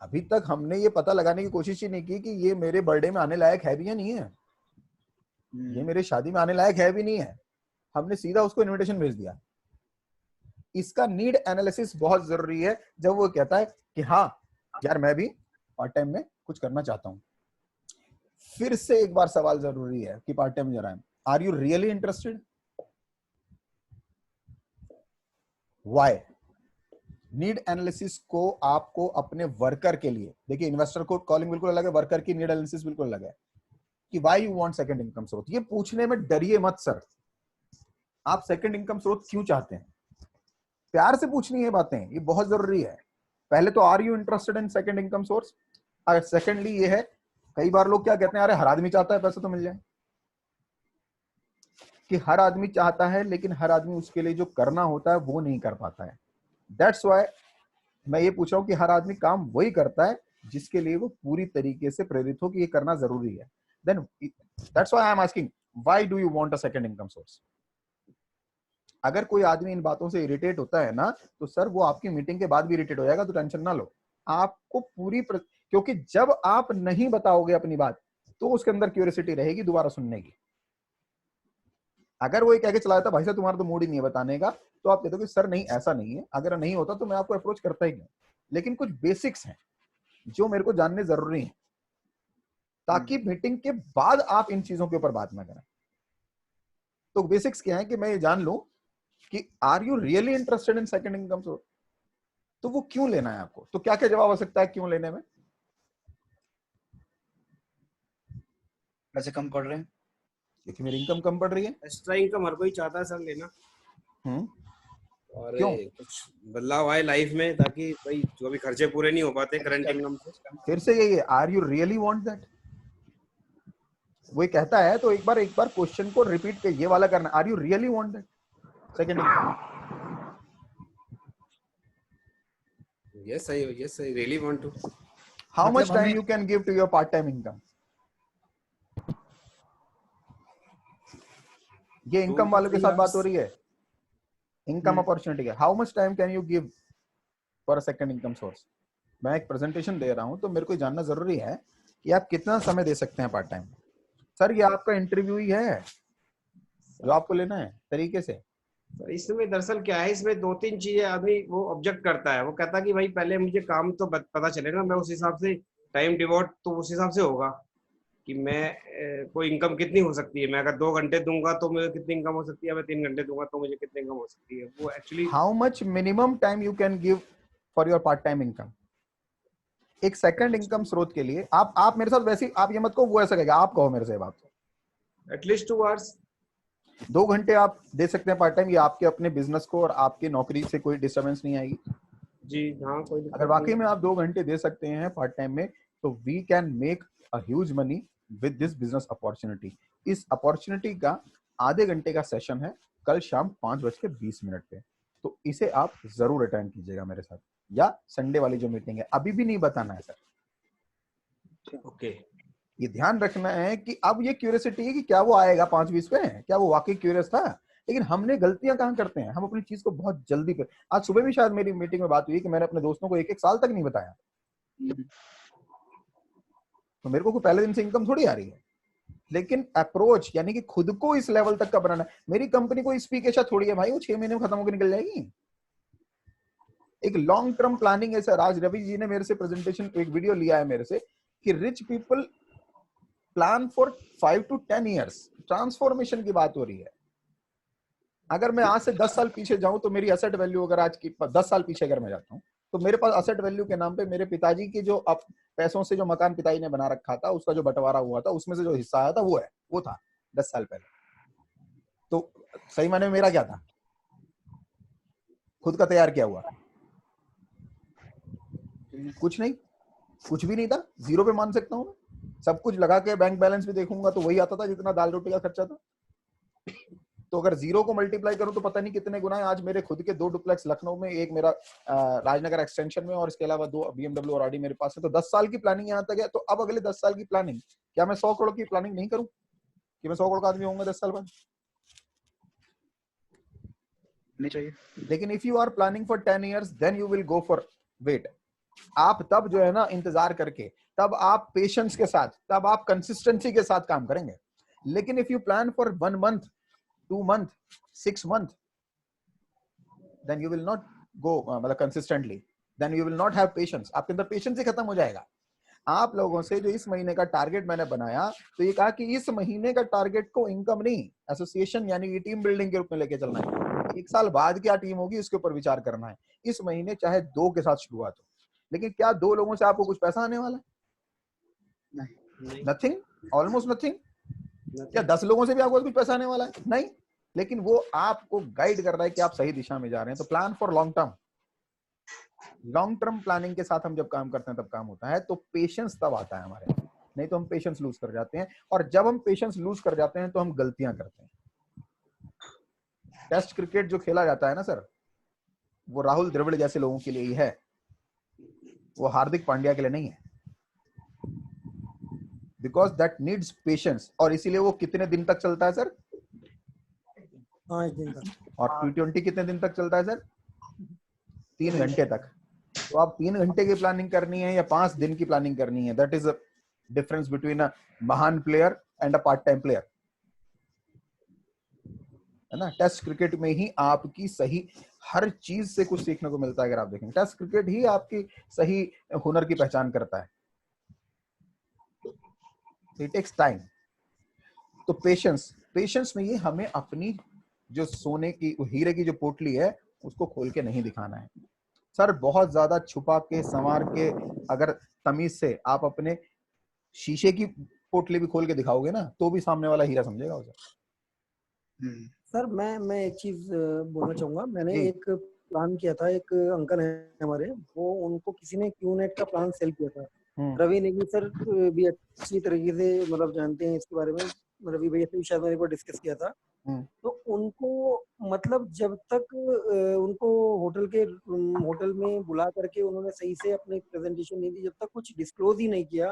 अभी तक हमने ये पता लगाने की कोशिश ही नहीं की कि ये मेरे बर्थडे में आने लायक है भी या नहीं है, ये मेरे शादी में आने लायक है भी नहीं है, हमने सीधा उसको इनविटेशन भेज दिया। इसका नीड एनालिसिस बहुत जरूरी है जब वो कहता है कि हाँ यार मैं भी पार्ट टाइम में कुछ करना चाहता हूं। फिर से एक बार सवाल जरूरी है कि पार्ट टाइम जरा, are you really interested? Why? Need analysis को आपको अपने वर्कर के लिए, देखिए इन्वेस्टर को कॉलिंग बिल्कुल अलग है, वर्कर की नीड एनालिसिस बिल्कुल अलग है, कि why you want second income source. ये पूछने में डरिए मत सर, आप सेकंड इनकम सोर्स क्यों चाहते हैं, प्यार से पूछनी है बातें, ये बहुत जरूरी है। पहले तो are you interested in second income source, और सेकंडली ये है, कई बार लोग क्या कहते हैं, अरे हर आदमी चाहता है पैसा तो मिल जाए, कि हर आदमी चाहता है लेकिन हर आदमी उसके लिए जो करना होता है वो नहीं कर पाता है। दैट्स व्हाई मैं ये पूछ रहा हूं कि हर आदमी काम वही करता है जिसके लिए वो पूरी तरीके से प्रेरित हो कि ये करना जरूरी है। Then that's why I am asking why do you want a second income source. अगर कोई आदमी इन बातों से इरिटेट होता है ना, तो सर वो आपकी मीटिंग के बाद भी इरिटेट हो जाएगा, तो टेंशन ना लो। आपको क्योंकि जब आप नहीं बताओगे अपनी बात तो उसके अंदर क्यूरियोसिटी रहेगी दोबारा सुनने की। अगर वो ये कह के चला जाता भाई साहब तुम्हारा तो मूड ही नहीं है बताने का, तो आप कहते हो कि सर नहीं ऐसा नहीं है, अगर नहीं होता तो मैं आपको अप्रोच करता ही नहीं। लेकिन कुछ बेसिक्स हैं जो मेरे को जानने जरूरी है, ताकि मीटिंग के बाद आप इन चीजों के ऊपर बात ना करें। तो बेसिक्स क्या है कि मैं ये जान लूं कि are you really interested in second income source, तो वो क्यों लेना है आपको। तो क्या क्या जवाब हो सकता है क्यों लेने में? पैसे कम पड़ रहे हैं, क्योंकि मेरी इनकम कम पड़ रही है। एक्स्ट्रा इनकम हर कोई चाहता है सर लेना, क्यों? और कुछ बदलाव आए लाइफ में, ताकि भाई जो भी खर्चे पूरे नहीं हो पाते करंट इनकम से। फिर से यही है, are you really want that. वो कहता है तो एक बार क्वेश्चन को रिपीट कर ये वाला करना, are you really want that second income. Yes, I really want to. How much मतलब time हमें- you can give to your part-time income? ये इनकम वालों के साथ बात हो रही है, इनकम अपॉर्चुनिटी है। How much time can you give for a second income source. मैं एक प्रेजेंटेशन दे रहा हूं तो मेरे को जानना जरूरी है कि आप कितना समय दे सकते हैं पार्ट टाइम। सर ये आपका इंटरव्यू ही है जो आपको लेना है तरीके से। तो इसमें दरअसल क्या है, इसमें दो तीन चीजें आदमी वो ऑब्जेक्ट करता है। वो कहता है कि भाई पहले मुझे काम तो पता चले ना, मैं उस हिसाब से टाइम डिवोट तो उस हिसाब से होगा कि मैं कोई इनकम कितनी हो सकती है। मैं अगर 2 घंटे दूंगा तो मुझे कितनी इनकम हो सकती है, मैं 3 घंटे दूंगा तो मुझे कितनी इनकम हो सकती है। वो actually how much minimum time you can give for your part time income. एक सेकंड इनकम स्रोत के लिए आप मेरे साथ वैसे आप ये मत कहो वो ऐसा कहेगा, आप कहो मेरे से बात। एटलीस्ट 2 आवर्स, 2 घंटे आप दे सकते हैं पार्ट टाइम, ये आपके अपने बिजनेस को और आपकी नौकरी से कोई डिस्टरबेंस नहीं आएगी। जी हाँ, कोई दिक्कत अगर वाकई नहीं। में आप 2 घंटे दे सकते हैं पार्ट टाइम में, तो we can make a huge money with this business opportunity. इस अपॉर्चुनिटी का आधे घंटे का सेशन है कल शाम 5:20 पे, तो इसे आप जरूर अटेंड कीजिएगा मेरे साथ, या संडे वाली जो मीटिंग है। अभी भी नहीं बताना है सर, ओके। ये ध्यान रखना है कि अब ये क्यूरियोसिटी है कि क्या वो आएगा 5:20 पे, क्या वो वाकई क्यूरियस था। लेकिन हमने गलतियां कहां करते हैं, हम अपनी चीज को बहुत जल्दी पे। आज सुबह भी शायद मेरी मीटिंग में बात हुई कि मैंने अपने दोस्तों को 1-1 साल तक नहीं बताया, तो मेरे को कोई पहले दिन से इनकम थोड़ी आ रही है। लेकिन अप्रोच यानी कि खुद को इस लेवल तक का बनाना। मेरी कंपनी को स्पीकेशा थोड़ी है भाई, वो 6 महीने में खत्म होकर निकल जाएगी। एक लॉन्ग टर्म प्लानिंग है सर। आज रवि जी ने मेरे से प्रेजेंटेशन, एक वीडियो लिया है मेरे से कि rich people plan for 5 to 10 years। Transformation की बात हो रही है। अगर मैं आज से 10 साल पीछे जाऊं तो मेरी असेट वैल्यू, अगर आज की 10 साल पीछे अगर मैं जाता हूं तो मेरे पास असेट वैल्यू के नाम पे मेरे पिताजी के जो अब पैसों से जो मकान पिताजी ने बना रखा था, उसका जो बंटवारा हुआ था, उसमें से जो हिस्सा आया था वो था 10 साल पहले। तो सही माने में मेरा क्या था, खुद का तैयार किया हुआ? कुछ नहीं, कुछ भी नहीं था, जीरो पे मान सकता हूँ। सब कुछ लगा के बैंक बैलेंस भी देखूंगा तो वही आता था जितना दाल रोटी का खर्चा था। तो अगर जीरो को मल्टीप्लाई करूं तो पता नहीं कितने गुना है। आज मेरे खुद के 2 डुप्लेक्स लखनऊ में, एक मेरा राजनगर एक्सटेंशन में, और इसके अलावा 2 BMW और आडी मेरे पास है। तो 10 साल की प्लानिंग यहाँ तक है। तो अब अगले 10 साल की प्लानिंग, क्या मैं 100 करोड़ की प्लानिंग नहीं करूं कि मैं 100 करोड़ का आदमी होऊंगा 10 साल बाद? नहीं चाहिए। लेकिन if you are planning for 10 years then you will go for wait. आप तब जो है ना इंतजार करके, तब आप पेशेंस के साथ, तब आप कंसिस्टेंसी के साथ काम करेंगे। लेकिन if you plan for 1 month, 2 month, 6 month, then you will not go मतलब consistently, then you will not have patience। आपके अंदर पेशेंस ही खत्म हो जाएगा। आप लोगों से जो इस महीने का टारगेट मैंने बनाया, तो ये कहा कि इस महीने का टारगेट को इनकम नहीं, एसोसिएशन यानी कि टीम बिल्डिंग के रूप में लेके चलना है। 1 साल बाद क्या टीम होगी इसके ऊपर विचार करना है। इस महीने चाहे 2 के साथ शुरुआत हो, लेकिन क्या 2 लोगों से आपको कुछ पैसा आने वाला है? नहीं। Nothing, almost nothing. क्या 10 लोगों से भी आपको कुछ पैसा आने वाला है? नहीं। लेकिन वो आपको गाइड कर रहा है कि आप सही दिशा में जा रहे हैं। तो plan for long term, long term planning के साथ हम जब काम करते हैं तब काम होता है। तो पेशेंस तब आता है हमारे, नहीं तो हम पेशेंस लूज कर जाते हैं। और जब हम पेशेंस लूज कर जाते हैं तो हम गलतियां करते हैं। टेस्ट क्रिकेट जो खेला जाता है ना सर, वो राहुल द्रविड़ जैसे लोगों के लिए ही है, वो हार्दिक पांड्या के लिए नहीं है। Because that needs patience. और इसीलिए वो कितने दिन तक चलता है सर? 5 दिन तक। और T20 कितने दिन तक चलता है सर? 3 घंटे तक। तो आप 3 घंटे की प्लानिंग करनी है या 5 दिन की प्लानिंग करनी है, that is a difference between a महान player and a part time player, है ना। टेस्ट क्रिकेट में ही आपकी सही हर चीज से कुछ सीखने को मिलता है। अगर आप देखेंगे, टेस्ट क्रिकेट ही आपकी सही हुनर की पहचान करता है। It takes time. तो पेशेंस में ये हमें अपनी जो सोने की, हीरे की जो पोटली है, उसको खोल के नहीं दिखाना है सर। बहुत ज्यादा छुपा के, संवार के, अगर तमीज से आप अपने शीशे की पोटली भी खोल के दिखाओगे ना, तो भी सामने वाला हीरा समझेगा उसे। सर मैं एक चीज बोलना चाहूंगा। मैंने जी। एक प्लान किया था, एक अंकल है हमारे, वो उनको किसी ने क्यूनेट का प्लान सेल किया था। रवि नेगी सर भी अच्छी तरीके से मतलब जानते हैं इसके बारे में। रवि भैया से भी शायद मैंने डिस्कस किया था। तो उनको मतलब जब तक उनको होटल में बुला करके उन्होंने सही से अपनी प्रेजेंटेशन नहीं दी, जब तक कुछ डिस्क्लोज ही नहीं किया,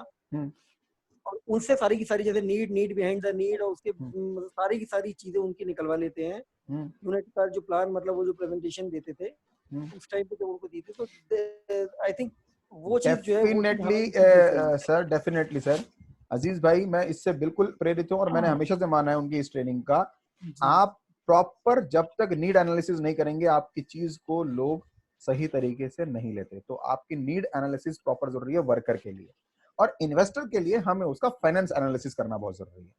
और उनसे सारी की सारी जैसे नीड बिहाइंड द नीड और उसके सारी की सारी चीजें उनकी निकलवा लेते हैं। यूनिट का जो प्लान मतलब वो जो प्रेजेंटेशन देते थे उस टाइम पे जब उनको दी थी, तो आई थिंक वो चीज जो है डेफिनेटली सर। अजीज भाई, मैं इससे बिल्कुल प्रेरित हूँ और मैंने हमेशा से माना है उनकी इस ट्रेनिंग का। आप प्रॉपर जब तक नीड एनालिसिस नहीं करेंगे, आपकी चीज को लोग सही तरीके से नहीं लेते। तो आपकी नीड एनालिसिस प्रॉपर जरूरी है वर्कर के लिए, और इन्वेस्टर के लिए हमें उसका फाइनेंस एनालिसिस करना बहुत जरूरी है।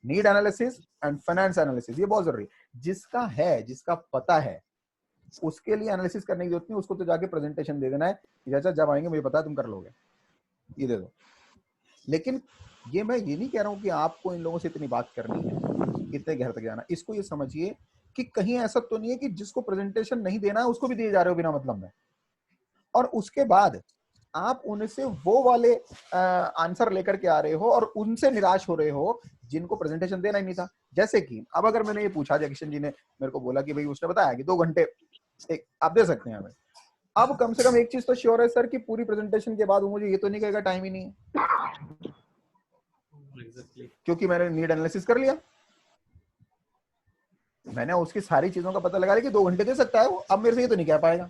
Need analysis and finance analysis ये बहुत जरूरी है। जिसका है, जिसका पता है, उसके लिए एनालिसिस करने की जरूरत नहीं। उसको तो जाके प्रेजेंटेशन दे देना है कि चाचा जब आएंगे मुझे पता है तुम कर लोगे, ये दे दो। लेकिन मैं ये नहीं कह रहा हूं कि आपको इन लोगों से इतनी बात करनी है, इतने घर तक जाना। इसको ये समझिए कि कहीं ऐसा तो नहीं है कि जिसको प्रेजेंटेशन नहीं देना है उसको भी दिए जा रहे हो बिना मतलब में, और उसके बाद आप उनसे वो वाले आंसर लेकर के आ रहे हो और उनसे निराश हो रहे हो जिनको प्रेजेंटेशन देना ही नहीं था। जैसे कि अब अगर मैंने ये पूछा, जैक्शन जी ने मेरे को बोला कि भाई उसने बताया कि 2 घंटे आप दे सकते हैं हमें। अब कम से कम एक चीज तो श्योर है सर कि पूरी प्रेजेंटेशन के बाद वो मुझे ये तो नहीं कहेगा टाइम ही नहीं है, क्योंकि मैंने नीड एनालिसिस कर लिया, मैंने उसकी सारी चीजों का पता लगा लिया कि 2 घंटे दे सकता है वो। अब मेरे से ये तो नहीं कह पाएगा।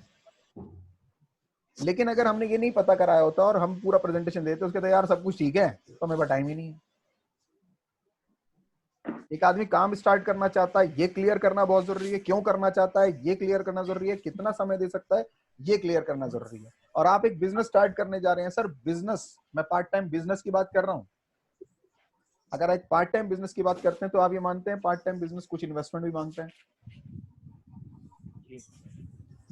लेकिन अगर हमने ये नहीं पता कराया होता और हम पूरा प्रेजेंटेशन देते उसके तो यार सब कुछ ठीक है, तो मेरे पास टाइम ही नहीं है। एक आदमी काम स्टार्ट करना चाहता है, ये क्लियर करना बहुत जरूरी है। क्यों करना चाहता है ये क्लियर करना जरूरी है। कितना समय दे सकता है ये क्लियर करना जरूरी है। और आप एक बिजनेस स्टार्ट करने जा रहे हैं सर, बिजनेस, मैं पार्ट टाइम बिजनेस की बात कर रहा हूं। अगर एक पार्ट टाइम बिजनेस की बात करते हैं तो आप ये मानते हैं पार्ट टाइम बिजनेस कुछ इन्वेस्टमेंट भी मांगते हैं,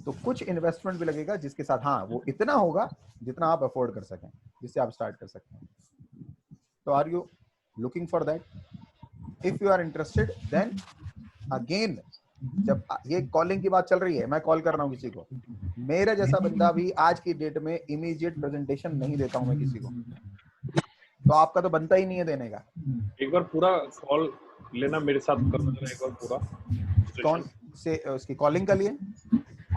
तो कुछ इन्वेस्टमेंट भी लगेगा जिसके साथ हाँ वो इतना होगा जितना आप अफोर्ड कर सकें, जिससे आप स्टार्ट कर सकते हैं। तो are you looking for that? If you are interested then again जब ये कॉलिंग की बात चल रही है, मैं कॉल कर रहा हूँ किसी को, मेरा जैसा बंदा भी आज की डेट में इमीडिएट प्रेजेंटेशन नहीं देता हूँ मैं किसी को, तो आपका तो बनता ही नहीं है देने का। एक बार पूरा कॉल लेना मेरे साथ करना जरा, एक बार पूरा। कौन से उसकी कॉलिंग के लिए?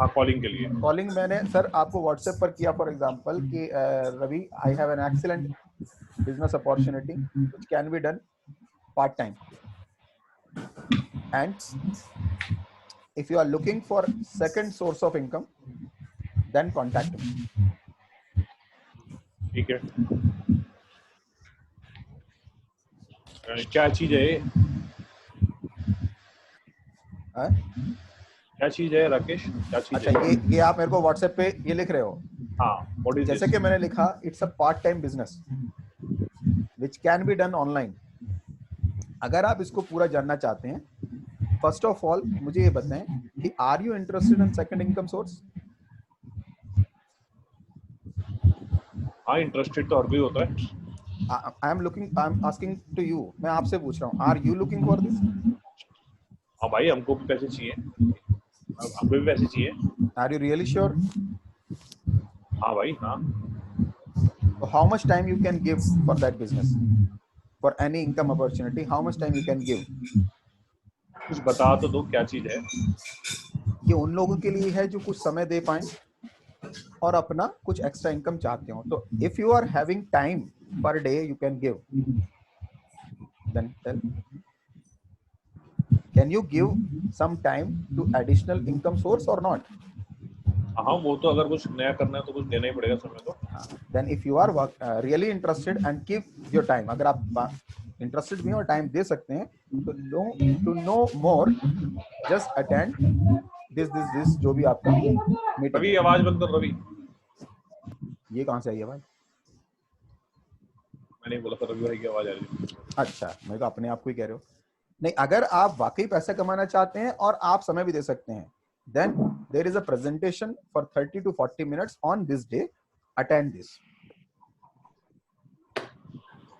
हाँ, कॉलिंग के लिए। कॉलिंग मैंने सर आपको व्हाट्सएप पर किया फॉर एग्जांपल कि Ravi, I have an excellent business opportunity which can be done part time, and if you are looking for second source of income, then contact me. ठीक है। क्या चीज है ये? क्या चीज है राकेश? क्या चीज अच्छा, है? ये आप मेरे को व्हाट्सएप पे ये लिख रहे हो? हाँ, what is जैसे this? कि मैंने लिखा, it's a part time business which can be done online. अगर आप इसको पूरा जानना चाहते हैं, फर्स्ट ऑफ ऑल मुझे ये बताएं कि are you interested in second income source? हाँ, इंटरेस्टेड तो और भी होता है। I am asking to you, मैं आपसे पूछ रहा हूँ, are you looking for this? हाँ भाई, हमको भी पैसे चाहिए, हमको भी पैसे चाहिए। Are you really sure? हाँ भाई, हाँ। How much time you can give for that business, for any income opportunity? How much time you can give? कुछ बता तो दो, क्या चीज है? ये उन लोगों के लिए है जो कुछ समय दे पाएं और अपना कुछ एक्स्ट्रा इनकम चाहते हो। तो if you are having time per day you can give, then tell, can you give some time to additional income source or not? हाँ, वो तो अगर कुछ नया करना है तो कुछ देना ही पड़ेगा समय तो। Then if you are really interested and give your time, अगर आप इंटरेस्टेड भी हैं और टाइम दे सकते हैं, तो no more just attend this जो भी आपका मीटिंग। रवि, आवाज बंद कर रवि। ये कहाँ से आई है भाई? मैंने बोला था रवि भाई की आवाज आ रही है। अच्छा, मैं तो अपने आप को ही कह रहे हो। नहीं, अगर आप वाकई पैसा कमाना चाहते हैं और आप समय भी दे सकते हैं, then there is a presentation for 30 to 40 minutes on this day. Attend this.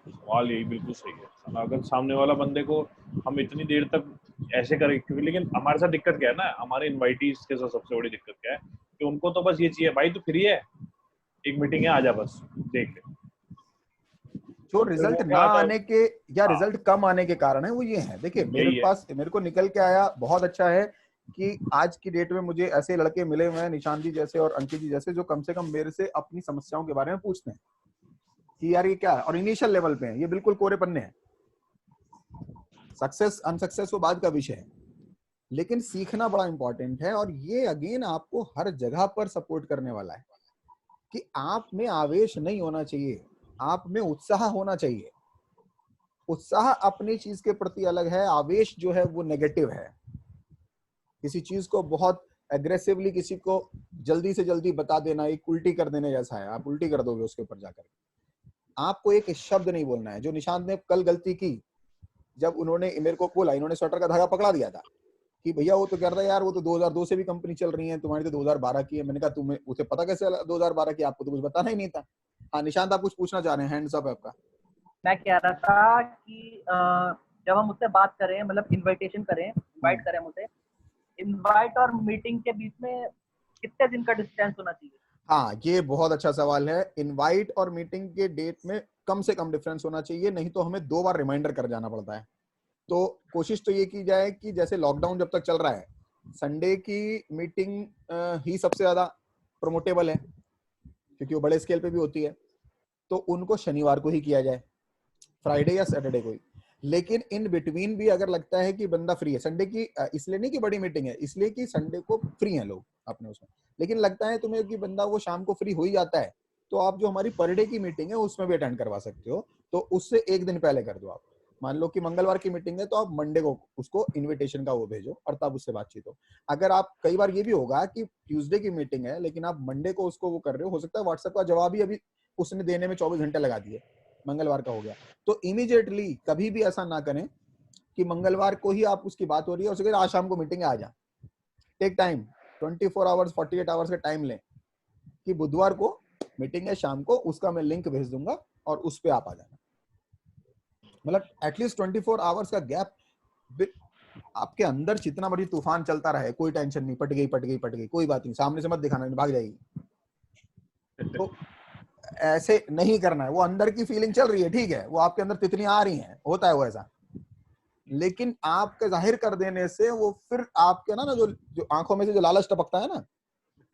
सवाल यही बिल्कुल सही है। अगर सामने वाला बंदे को हम इतनी देर तक ऐसे करें, क्योंकि लेकिन हमारे साथ दिक्कत क्या है ना, हमारे इनवाइटीज के साथ सबसे बड़ी दिक्कत क्या है कि उनको तो बस ये चाहिए, भाई तू फ्री है, एक मीटिंग है, आजा बस देख ले। जो रिजल्ट ना आने के या रिजल्ट कम आने के कारण है वो ये है। देखिए, मेरे को निकल के आया, बहुत अच्छा है कि आज की डेट में मुझे ऐसे लड़के मिले हुए हैं, निशान जी जैसे और अंकित जी जैसे, जो कम से कम मेरे से अपनी समस्याओं के बारे में पूछते हैं कि यार ये क्या है, और इनिशियल लेवल पे हैं, ये बिल्कुल कोरे पन्ने हैं। सक्सेस अनसक्सेस वो बाद का विषय है, लेकिन सीखना बड़ा इंपॉर्टेंट है। और ये अगेन आपको हर जगह पर सपोर्ट करने वाला है कि आप में आवेश नहीं होना चाहिए, आप में उत्साह होना चाहिए। उत्साह अपनी चीज के प्रति अलग है, आवेश जो है वो नेगेटिव है। किसी चीज को बहुत एग्रेसिवली किसी को जल्दी से जल्दी बता देना एक उल्टी कर देने जैसा है, आप उल्टी कर दोगे उसके ऊपर जाकर। आपको एक शब्द नहीं बोलना है। जो निशांत ने कल गलती की, जब उन्होंने मेरे को बोला, इन्होंने स्वेटर का धागा पकड़ा दिया था कि भैया वो तो कह रहा है यार वो तो 2002 से भी कंपनी चल रही है, तुम्हारी तो 2012 की है। मैंने कहा तुम्हें उसे पता कैसे 2012 की? आपको तो कुछ बताना ही नहीं था। हाँ निशांत, आप कुछ पूछना चाह रहे हैं? हैंड्स अप है आपका। मैं कह रहा था कि जब हम उससे बात करें, मतलब इनविटेशन करें, इनवाइट करें मुझे, इनवाइट और मीटिंग के बीच में कितने दिन का डिस्टेंस होना चाहिए? हाँ, ये बहुत अच्छा सवाल है। इनवाइट और मीटिंग के डेट में कम से कम डिफरेंस होना चाहिए, नहीं तो हमें 2 बार रिमाइंडर कर जाना पड़ता है। तो कोशिश तो ये की जाए कि जैसे लॉकडाउन जब तक चल रहा है, संडे की मीटिंग ही सबसे ज्यादा प्रोमोटेबल है क्योंकि वो बड़े स्केल पे भी होती है, तो उनको शनिवार को ही किया जाए, फ्राइडे या सैटरडे को ही। लेकिन इन बिटवीन भी अगर लगता है कि बंदा फ्री है, संडे की इसलिए नहीं कि बड़ी मीटिंग है, इसलिए कि संडे को फ्री हैं लोग अपने उसमें, लेकिन लगता है तुम्हें कि बंदा वो शाम को फ्री हो ही जाता है, तो आप जो हमारी पर डे की मीटिंग है उसमें भी अटेंड करवा सकते हो। तो उससे एक दिन पहले कर दो आप। मान लो कि मंगलवार की मीटिंग है तो आप मंडे को उसको इन्विटेशन का वो भेजो और तब उससे बातचीत हो। अगर आप, कई बार ये भी होगा कि ट्यूसडे की मीटिंग है लेकिन आप मंडे को उसको वो कर रहे हो सकता है व्हाट्सएप का जवाब ही अभी उसने देने में 24 घंटे लगा दिए, मंगलवार का हो गया, तो इमीडिएटली कभी भी ऐसा ना करें कि मंगलवार को ही आप उसकी बात हो रही है और आज शाम को मीटिंग है आ जा। टेक टाइम, 24 आवर्स 48 आवर्स का टाइम लें कि बुधवार को मीटिंग है शाम को, उसका मैं लिंक भेज दूंगा और उस पे आप आ जाना। मतलब एटलीस्ट 24 आवर्स का गैप आपके अंदर जितना मर्जी तूफान चलता रहे, कोई टेंशन नहीं, पट गई, कोई बात नहीं, सामने से मत दिखाना, भाग जाएगी। तो ऐसे नहीं करना है। वो अंदर की फीलिंग चल रही है, ठीक है, वो आपके अंदर तितलियां आ रही हैं, होता है वो ऐसा, लेकिन आपके जाहिर कर देने से वो फिर आपके ना जो आंखों में से जो लालच टपकता है ना,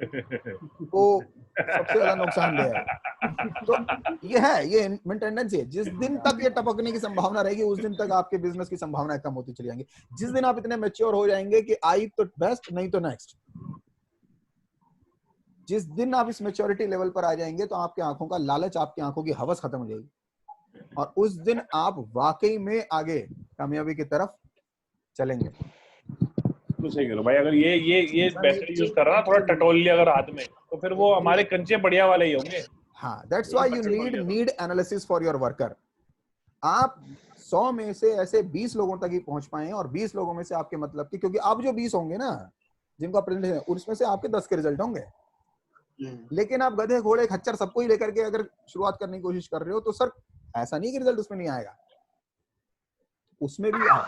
वो सबसे ज्यादा नुकसानदेह है। तो ये इनमें टेंडेंसी है। जिस दिन तक ये टपकने की संभावना रहेगी, उस दिन तक आपके बिजनेस की संभावनाएं कम होती चली जाएंगी। जिस दिन आप इतने मैच्योर हो जाएंगे कि आई तो बेस्ट, नहीं तो नेक्स्ट, जिस दिन आप इस मैच्योरिटी लेवल पर आ जाएंगे, तो आपकी आंखों का लालच, आपकी आंखों की हवस खत्म हो जाएगी, और उस दिन आप वाकई में आगे कामयाबी की तरफ चलेंगे। तो सही करो भाई। अगर ये मेथड यूज कर रहा ना, थोड़ा टटोल अगर हाथ में, तो फिर वो हमारे कंचे बढ़िया वाले ही होंगे। हाँ, that's why you need analysis for your worker. आप 100 में से ऐसे 20 लोगों तक ही पहुंच पाए, और 20 लोगों में से आपके मतलब की, क्योंकि आप जो 20 होंगे ना जिनको आप प्रेजेंटेशन, उसमें से आपके 10 के रिजल्ट होंगे। लेकिन आप गधे घोड़े खच्चर सबको ही लेकर के अगर शुरुआत करने की कोशिश कर रहे हो, तो सर ऐसा नहीं कि रिजल्ट उसमें नहीं आएगा, उसमें भी आए,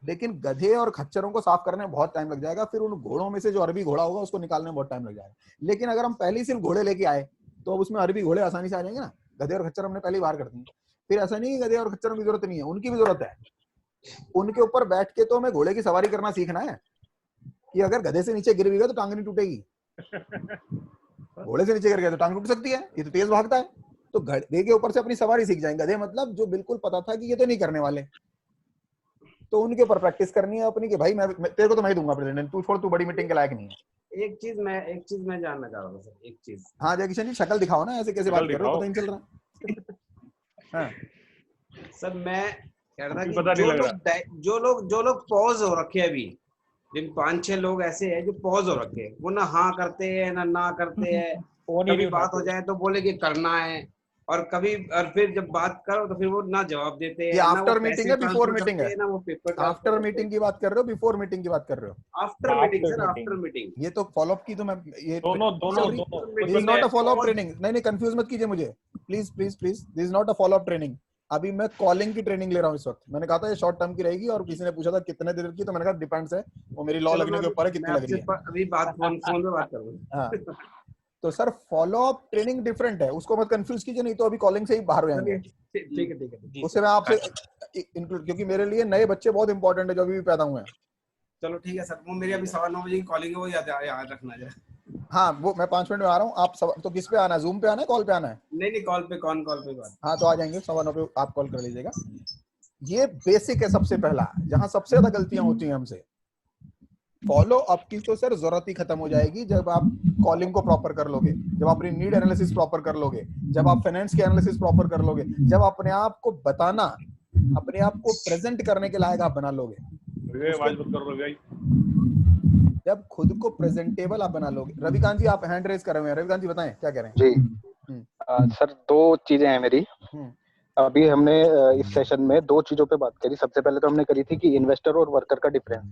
लेकिन गधे और खच्चरों को साफ करने में बहुत टाइम लग जाएगा। फिर उन घोड़ों में से जो अरबी घोड़ा होगा उसको निकालने में बहुत टाइम लग जाएगा। लेकिन अगर हम पहले ही सिर्फ घोड़े लेके आए, तो अब उसमें अरबी घोड़े आसानी से आ जाएंगे ना। गधे और खच्चर हमने पहली बार कर दी, फिर ऐसा नहीं कि गधे और खच्चरों की जरूरत नहीं है, उनकी भी जरूरत है। उनके ऊपर बैठ के तो हमें घोड़े की सवारी करना सीखना है, कि अगर गधे से नीचे गिर भी गया तो टांग नहीं टूटेगी, घोड़े से नीचे गिर गया तो टांग टूट सकती है, ये तो तेज भागता है। तो गधे के ऊपर से अपनी सवारी सीख जाएंगे। गधे मतलब जो बिल्कुल पता था कि ये तो नहीं करने वाले, तो उनके ऊपर प्रैक्टिस करनी है अपनी, कि भाई मैं तेरे को तो मैं ही दूंगा प्रेजेंट, तू छोड़, तू बड़ी मीटिंग के लायक नहीं है। एक चीज मैं जानना चाह रहा था सर, एक चीज। हाँ जय किशन जी, शक्ल दिखाओ ना, ऐसे कैसे बात कर रहे हो, पता नहीं चल रहा। हाँ सर मैं कह रहा था कि जो लोग पॉज हो रखे हैं अभी, जिन 5-6 लोग ऐसे हैं जो पॉज हो रखे हैं, वो ना हाँ करते हैं ना करते हैं, कभी बात हो जाए तो बोले कि करना है, और कभी, और फिर जब बात करो तो फिर वो ना जवाब देते हैं, ये आफ्टर मीटिंग है, बिफोर मीटिंग है? ना वो पेपर आफ्टर मीटिंग की बात कर रहे हो, बिफोर मीटिंग की बात कर रहे हो? After meeting sir, after meeting. ये तो फॉलोअप की तो मैं, ये दोनों this is not a follow up training. नहीं कंफ्यूज मत कीजिए मुझे, please please please, this is not a follow up training. अभी मैं कॉलिंग की ट्रेनिंग ले रहा हूँ इस वक्त। मैंने कहा था ये शॉर्ट टर्म की रहेगी, और किसी ने पूछा था कितने देर की, तो मैंने कहा डिपेंड्स है, वो मेरी लॉ लगने के ऊपर है कितनी लग रही है। अभी बात फोन पे बात करूंगा। हाँ तो sir follow up training different है, उसको मत कंफ्यूज कीजिए, नहीं तो अभी कॉलिंग से ही बाहर हो जाएंगे। ठीक है। उससे मैं आपसे इंक्लूड, क्योंकि मेरे लिए नए बच्चे बहुत इंपॉर्टेंट है जो अभी भी पैदा हुए हैं। चलो ठीक है सर, वो मेरी अभी 9:15 बजे की कॉलिंग है, वो याद रखना जरा। हाँ वो मैं 5 मिनट में आ रहा हूँ। आप तो किस पे आना है, जूम पे आना है, कॉल पे आना है? नहीं कॉल पे बात। हाँ तो आ जाएंगे 9:15 पे, आप कॉल कर लीजिएगा। ये बेसिक है सबसे पहला, जहां सबसे ज्यादा गलतियां होती हैं हमसे। फॉलो अप की तो सर जरूरत ही खत्म हो जाएगी जब आप कॉलिंग को प्रॉपर कर लोगे, जब आप अपनी नीड एनालिसिस प्रॉपर कर लोगे, जब आप फाइनेंस के एनालिसिस प्रॉपर कर लोगे, जब अपने आप को बताना, अपने आप को प्रेजेंट करने के लायक आप बना लोगे, जब खुद को प्रेजेंटेबल आप बना लोगे। रविकांत जी आप हैंड रेज कर रहे हैं, रविकांत जी बताएं क्या कह रहे हैं? जी सर, 2 चीजें हैं मेरी। अभी हमने इस सेशन में 2 चीजों पे बात करी। सबसे पहले तो हमने करी थी कि इन्वेस्टर और वर्कर का डिफरेंस।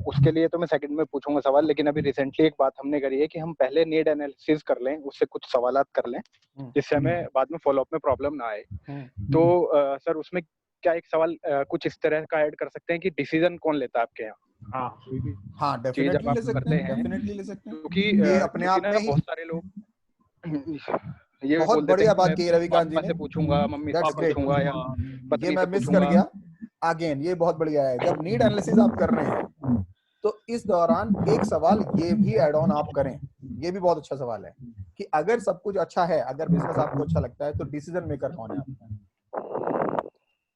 उसके लिए तो मैं सेकंड में पूछूंगा सवाल, लेकिन अभी रिसेंटली एक बात हमने करी है कि हम पहले नीड एनालिसिस कर लें, उससे कुछ सवालात कर लें, जिससे हमें बाद में फॉलो अप में प्रॉब्लम ना आए। तो सर उसमें क्या एक सवाल कुछ इस तरह का ऐड कर सकते हैं कि डिसीजन कौन लेता है आपके यहाँ? हाँ डेफिनेटली ले सकते हैं, डेफिनेटली ले सकते हैं, क्योंकि ये अपने आप में बहुत सारे लोग ये बहुत बढ़िया बात की रविकांत जी ने। पूछूंगा, मम्मी से पूछूंगा, या ये मैं मिस कर गया अगेन, ये बहुत बढ़िया है। जब नीड एनालिसिस आप कर रहे हैं तो इस दौरान एक सवाल ये भी ऐड ऑन आप करें, ये भी बहुत अच्छा सवाल है कि अगर सब कुछ अच्छा है, अगर बिजनेस आपको अच्छा लगता है, तो डिसीजन मेकर कौन है आपका?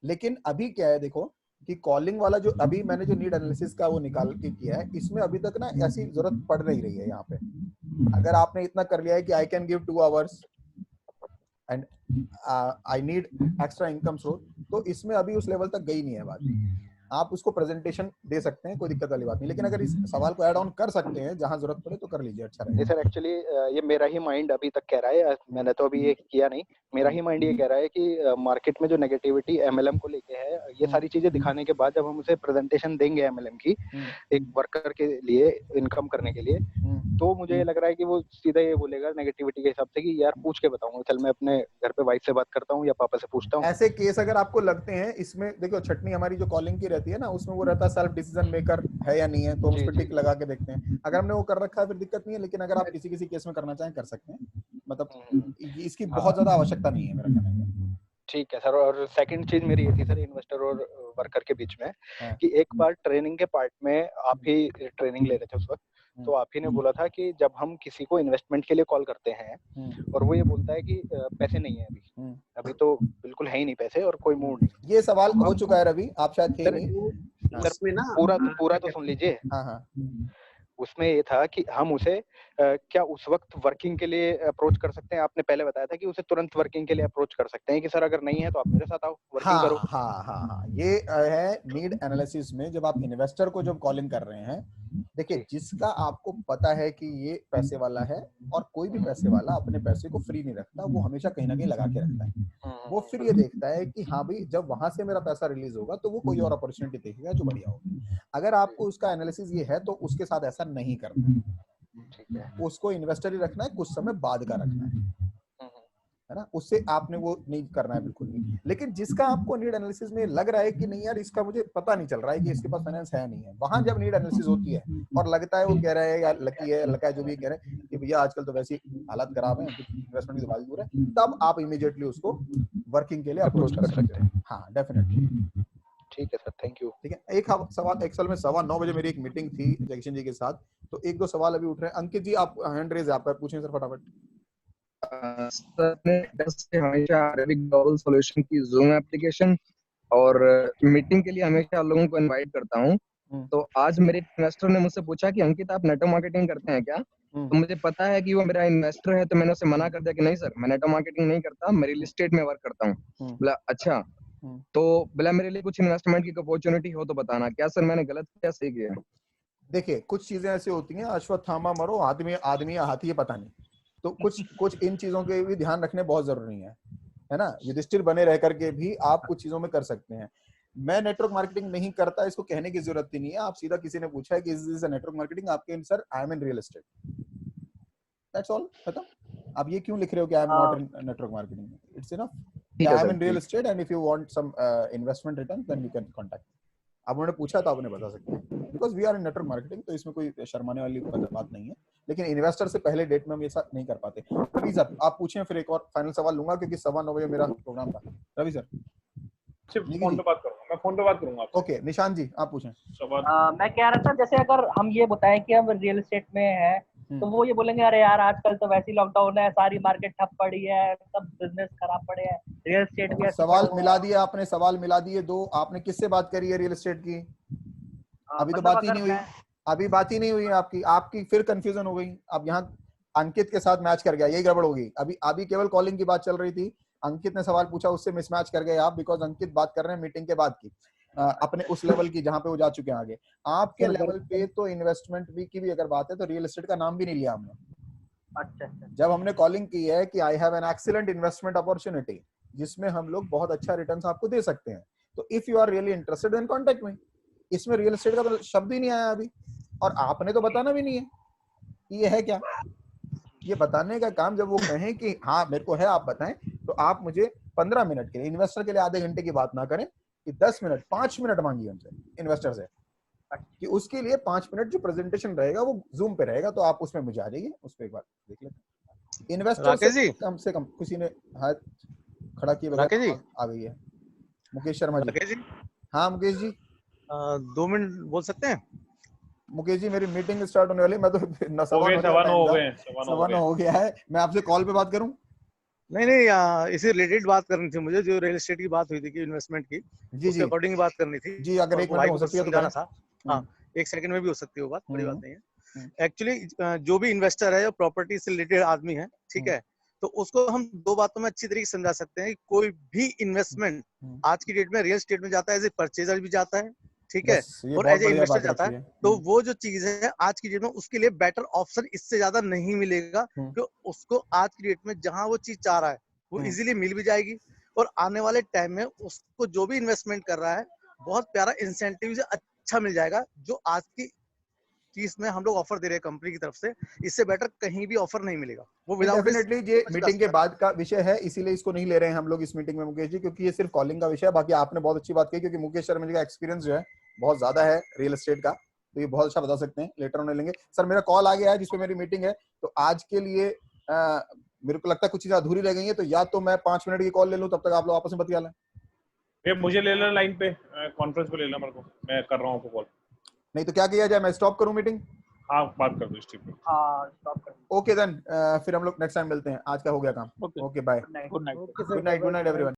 लेकिन अभी क्या है देखो कि कॉलिंग वाला जो अभी मैंने जो नीड एनालिसिस का वो निकाल के किया है, इसमें अभी तक ना ऐसी जरूरत पड़ नहीं रही है यहाँ पे। अगर आपने इतना कर लिया है कि I can give 2 hours and I need extra income source, तो इसमें अभी उस लेवल तक गई नहीं है बात। आप उसको प्रेजेंटेशन दे सकते हैं, कोई दिक्कत वाली बात नहीं, लेकिन अगर इस सवाल को ऐड ऑन कर सकते हैं जहां जरूरत पड़े तो कर लीजिए, अच्छा रहेगा। सर एक्चुअली ये मेरा ही माइंड अभी तक कह रहा है, मैंने तो अभी ये किया नहीं, मेरा ही माइंड ये कह रहा है कि मार्केट में जो नेगेटिविटी एमएलएम को लेके है, ये सारी चीजें दिखाने के बाद जब हम उसे प्रेजेंटेशन देंगे एमएलएम की एक वर्कर के लिए इनकम करने के लिए, तो मुझे लग रहा है कि वो सीधा ये बोलेगा नेगेटिविटी के हिसाब से कि यार पूछ के बताऊंगा, चल मैं अपने घर पे वाइफ से बात करता हूँ या पापा से पूछता हूँ। ऐसे केस अगर आपको लगते हैं, इसमें देखो छटनी हमारी जो कॉलिंग की रहती रहती है ना, उसमें वो रहता है सेल्फ डिसीजन मेकर है या नहीं है, तो हम उस पर टिक लगा के देखते हैं। अगर हमने वो कर रखा है फिर दिक्कत नहीं है, लेकिन अगर आप किसी किसी केस में करना चाहें कर सकते हैं, मतलब इसकी बहुत ज्यादा आवश्यकता नहीं है मेरा कहना है। ठीक है सर। और सेकंड चीज मेरी ये थी सर, इन्वेस्टर और वर्कर के बीच में, कि एक बार ट्रेनिंग के पार्ट में आप ही ट्रेनिंग ले रहे थे उस वक्त, तो आप ही ने बोला था कि जब हम किसी को इन्वेस्टमेंट के लिए कॉल करते हैं और वो ये बोलता है कि पैसे नहीं है अभी तो बिल्कुल है ही नहीं पैसे और कोई मूड नहीं। ये सवाल हो चुका है रवि, आप शायद थे नहीं सर। पूरा तो सुन लीजिए। हाँ। उसमें ये था कि हम उसे क्या उस वक्त वर्किंग के लिए अप्रोच कर सकते हैं? आपने पहले बताया था कि उसे तुरंत वर्किंग के लिए अप्रोच कर सकते हैं कि सर अगर नहीं है तो आप मेरे साथ आओ वर्किंग करो। हाँ, ये है नीड एनालिसिस में जब आप इन्वेस्टर को जब कॉलिंग कर रहे हैं, देखिए जिसका आपको पता है कि ये पैसे वाला है, और कोई भी पैसे वाला अपने पैसे को फ्री नहीं रखता, वो हमेशा कहीं ना कहीं लगा के रखता है। वो फिर ये देखता है कि हाँ भाई जब वहां से मेरा पैसा रिलीज होगा तो वो कोई और अपॉर्चुनिटी देखेगा जो बढ़िया होगी। अगर आपको उसका एनालिसिस ये है तो उसके साथ ऐसा नहीं करना है, उसको इन्वेस्टर ही रखना है, कुछ समय बाद का रखना है ना, उससे आपने वो नहीं करना है बिल्कुल भी। लेकिन जिसका आपको नीड एनालिसिस में लग रहा है कि नहीं यार इसका मुझे पता नहीं चल रहा है कि इसके पास फाइनेंस है नहीं है, वहां जब नीड एनालिसिस होती है और लगता है वो कह रहा है या लकी है लका है जो भी कह रहे हैं कि भैया आजकल तो वैसी हालत खराब है, इन्वेस्टमेंट की तो बात दूर है, तब आप इमीडिएटली उसको वर्किंग के लिए अप्रोच कर सकते हैं। हाँ डेफिनेटली। ठीक है सर, थैंक यू। ठीक है, एक सवाल एक्सेल में 9:15 बजे मेरी एक मीटिंग थी जगदीशन जी के साथ, तो एक दो सवाल अभी उठ रहे हैं। अंकित जी आप हैंड रेज है आपका, पूछें सर फटाफट। सर ने जस्ट हमेशा अरेबिक ग्लोबल सॉल्यूशन की जूम एप्लीकेशन और मीटिंग के लिए हमेशा लोगों को इनवाइट करता हूं, तो आज मेरे इन्वेस्टर ने मुझसे पूछा कि अंकित आप नेटवर्क मार्केटिंग करते हैं क्या? तो मुझे पता है कि वो मेरा इन्वेस्टर है, तो मैंने उसे मना कर दिया कि नहीं सर मैं नेटवर्क मार्केटिंग नहीं करता, मैं रियल एस्टेट में वर्क करता हूँ। बोला अच्छा, तो बोला मेरे लिए कुछ इन्वेस्टमेंट की अपॉर्चुनिटी हो तो बताना। क्या सर मैंने गलत किया सही किया? देखिए कुछ चीजें ऐसी होती हैं, अश्वत्थामा मरो आदमी हाथी है पता नहीं, तो कुछ इन चीजों के भी ध्यान रखने बहुत जरूरी है ना। युधिष्ठिर बने रह करके भी आप कुछ चीजों में कर सकते हैं। मैं नेटवर्क मार्केटिंग नहीं करता, इसको कहने की जरूरत ही नहीं है। आप सीधा किसी ने पूछा है कि इज दिस नेटवर्क मार्केटिंग, आपके sir I am in real estate, that's all, खत्म। आप ये क्यों लिख रहे हो कि I am not in network marketing? It's enough. I am in real estate and if you want some investment return then you can contact. अब उन्होंने पूछा तो आपने बता सकते हैं, because we are in network marketing, तो इसमें कोई शर्माने वाली बात नहीं है। लेकिन इन्वेस्टर से पहले डेट में हम ये सब नहीं कर पाते। रवि सर आप पूछें, फिर एक और फाइनल सवाल लूंगा क्योंकि 9:15 बजे मेरा प्रोग्राम था। रवि सर फोन पे बात करूंगा, मैं फोन पे बात करूंगा। ओके निशांत जी आप पूछें। मैं कह रहा था जैसे अगर हम ये बताएं कि हम रियल एस्टेट में है, तो वो ये बोलेंगे अरे यार आजकल तो वैसे ही लॉकडाउन है, सारी मार्केट ठप पड़ी है, सब बिजनेस खराब पड़े हैं, रियल एस्टेट भी सवाल मिला दिया आपने, सवाल मिला दिए दो। आपने किससे बात करी है रियल एस्टेट की? अभी तो बात ही नहीं हुई, अभी बात ही नहीं हुई आपकी फिर कंफ्यूजन हो गई। अब यहाँ अंकित के साथ मैच कर गया, यही गड़बड़ होगी। अभी केवल कॉलिंग की बात चल रही थी, अंकित ने सवाल पूछा उससे मिसमैच कर गए आप, बिकॉज अंकित बात कर रहे हैं मीटिंग के बाद की, अपने उस लेवल की जहां पे वो जा चुके हैं आगे। आपके लेवल पे तो इन्वेस्टमेंट की भी अगर बात है तो रियल एस्टेट का नाम भी नहीं लिया हमने। अच्छा। जब हमने कॉलिंग की है कि आई have an excellent investment opportunity जिसमें हम लोग बहुत अच्छा रिटर्न आपको दे सकते हैं, तो if you are really interested then contact me. इसमें रियल एस्टेट का शब्द ही नहीं आया अभी, और आपने तो बताना भी नहीं है ये है क्या। ये बताने का काम जब वो कहें कि हाँ मेरे को है आप बताएं, तो आप मुझे 15 मिनट के लिए, इन्वेस्टर के लिए आधे घंटे की बात ना करें कि 10 मिनट 5 मिनट मांगिए हमसे इन्वेस्टर से, कि उसके लिए 5 मिनट जो प्रेजेंटेशन रहेगा वो जूम पे रहेगा, तो आप उसमें मुझे आ जाइए, उस पर एक बार देख लेते। इन्वेस्टर से कम किसी ने हाथ खड़ा किए बगैर आ गई है। मुकेश शर्मा जी। हाँ मुकेश जी 2 मिनट बोल सकते हैं? मुकेश जी मेरी मीटिंग स्टार्ट होने वाली, मैं तो 9:15 हो गया है, मैं आपसे कॉल पे बात करूं? नहीं इसी रिलेटेड बात करनी थी मुझे, जो रियल एस्टेट की बात हुई थी कि इन्वेस्टमेंट की, उसके अकॉर्डिंग बात करनी थी जी। अगर एक मिनट हो सकती है तो समझाना था। हाँ 1 सेकंड में भी हो सकती है वो बात, बड़ी बात नहीं है। एक्चुअली जो भी इन्वेस्टर है, जो प्रॉपर्टी से रिलेटेड आदमी है, ठीक है, तो उसको हम 2 बातों में अच्छी तरीके से समझा सकते हैं। कोई भी इन्वेस्टमेंट आज की डेट में रियल एस्टेट में जाता है, एज ए परचेजर भी जाता है, ठीक है, और एज ए इन्वेस्टर जाता है, तो वो जो चीज है आज की डेट में उसके लिए बेटर ऑप्शन इससे ज्यादा नहीं मिलेगा, क्योंकि उसको आज की डेट में जहां वो चीज चाह रहा है वो इजीली मिल भी जाएगी, और आने वाले टाइम में उसको जो भी इन्वेस्टमेंट कर रहा है बहुत प्यारा इंसेंटिव अच्छा मिल जाएगा, जो आज की चीज में हम लोग ऑफर दे रहे हैं कंपनी की तरफ से, इससे बेटर कहीं भी ऑफर नहीं मिलेगा। वो विदाउट डेफिनेटली ये मीटिंग के बाद का विषय है, इसीलिए इसको नहीं ले रहे हैं हम लोग इस मीटिंग में मुकेश जी, क्योंकि ये सिर्फ कॉलिंग का विषय है। बाकी आपने बहुत अच्छी बात कही, क्योंकि मुकेश शर्मा जी का एक्सपीरियंस जो है बहुत ज्यादा है रियल एस्टेट का, तो ये बहुत अच्छा बता सकते हैं। लेटर ऑन लेंगे। सर मेरा कॉल आ गया है जिसपे मेरी मीटिंग है, तो आज के लिए मेरे को लगता है कुछ चीजें अधूरी रह गई है, तो या तो मैं 5 मिनट की कॉल ले लूं, तब तक आप लोग आपस में बतिया लें। मुझे ले लेना लाइन पे, कॉन्फ्रेंस पे ले लेना मेरे को, मैं कर रहा हूँ आपको कॉल। नहीं तो क्या किया जाए, मैं स्टॉप करूं मीटिंग? हाँ बात कर दो इस पे। हाँ स्टॉप कर दो। ओके देन फिर हम लोग नेक्स्ट टाइम मिलते हैं। आज का हो गया काम। Okay bye. Good night. Good night everyone.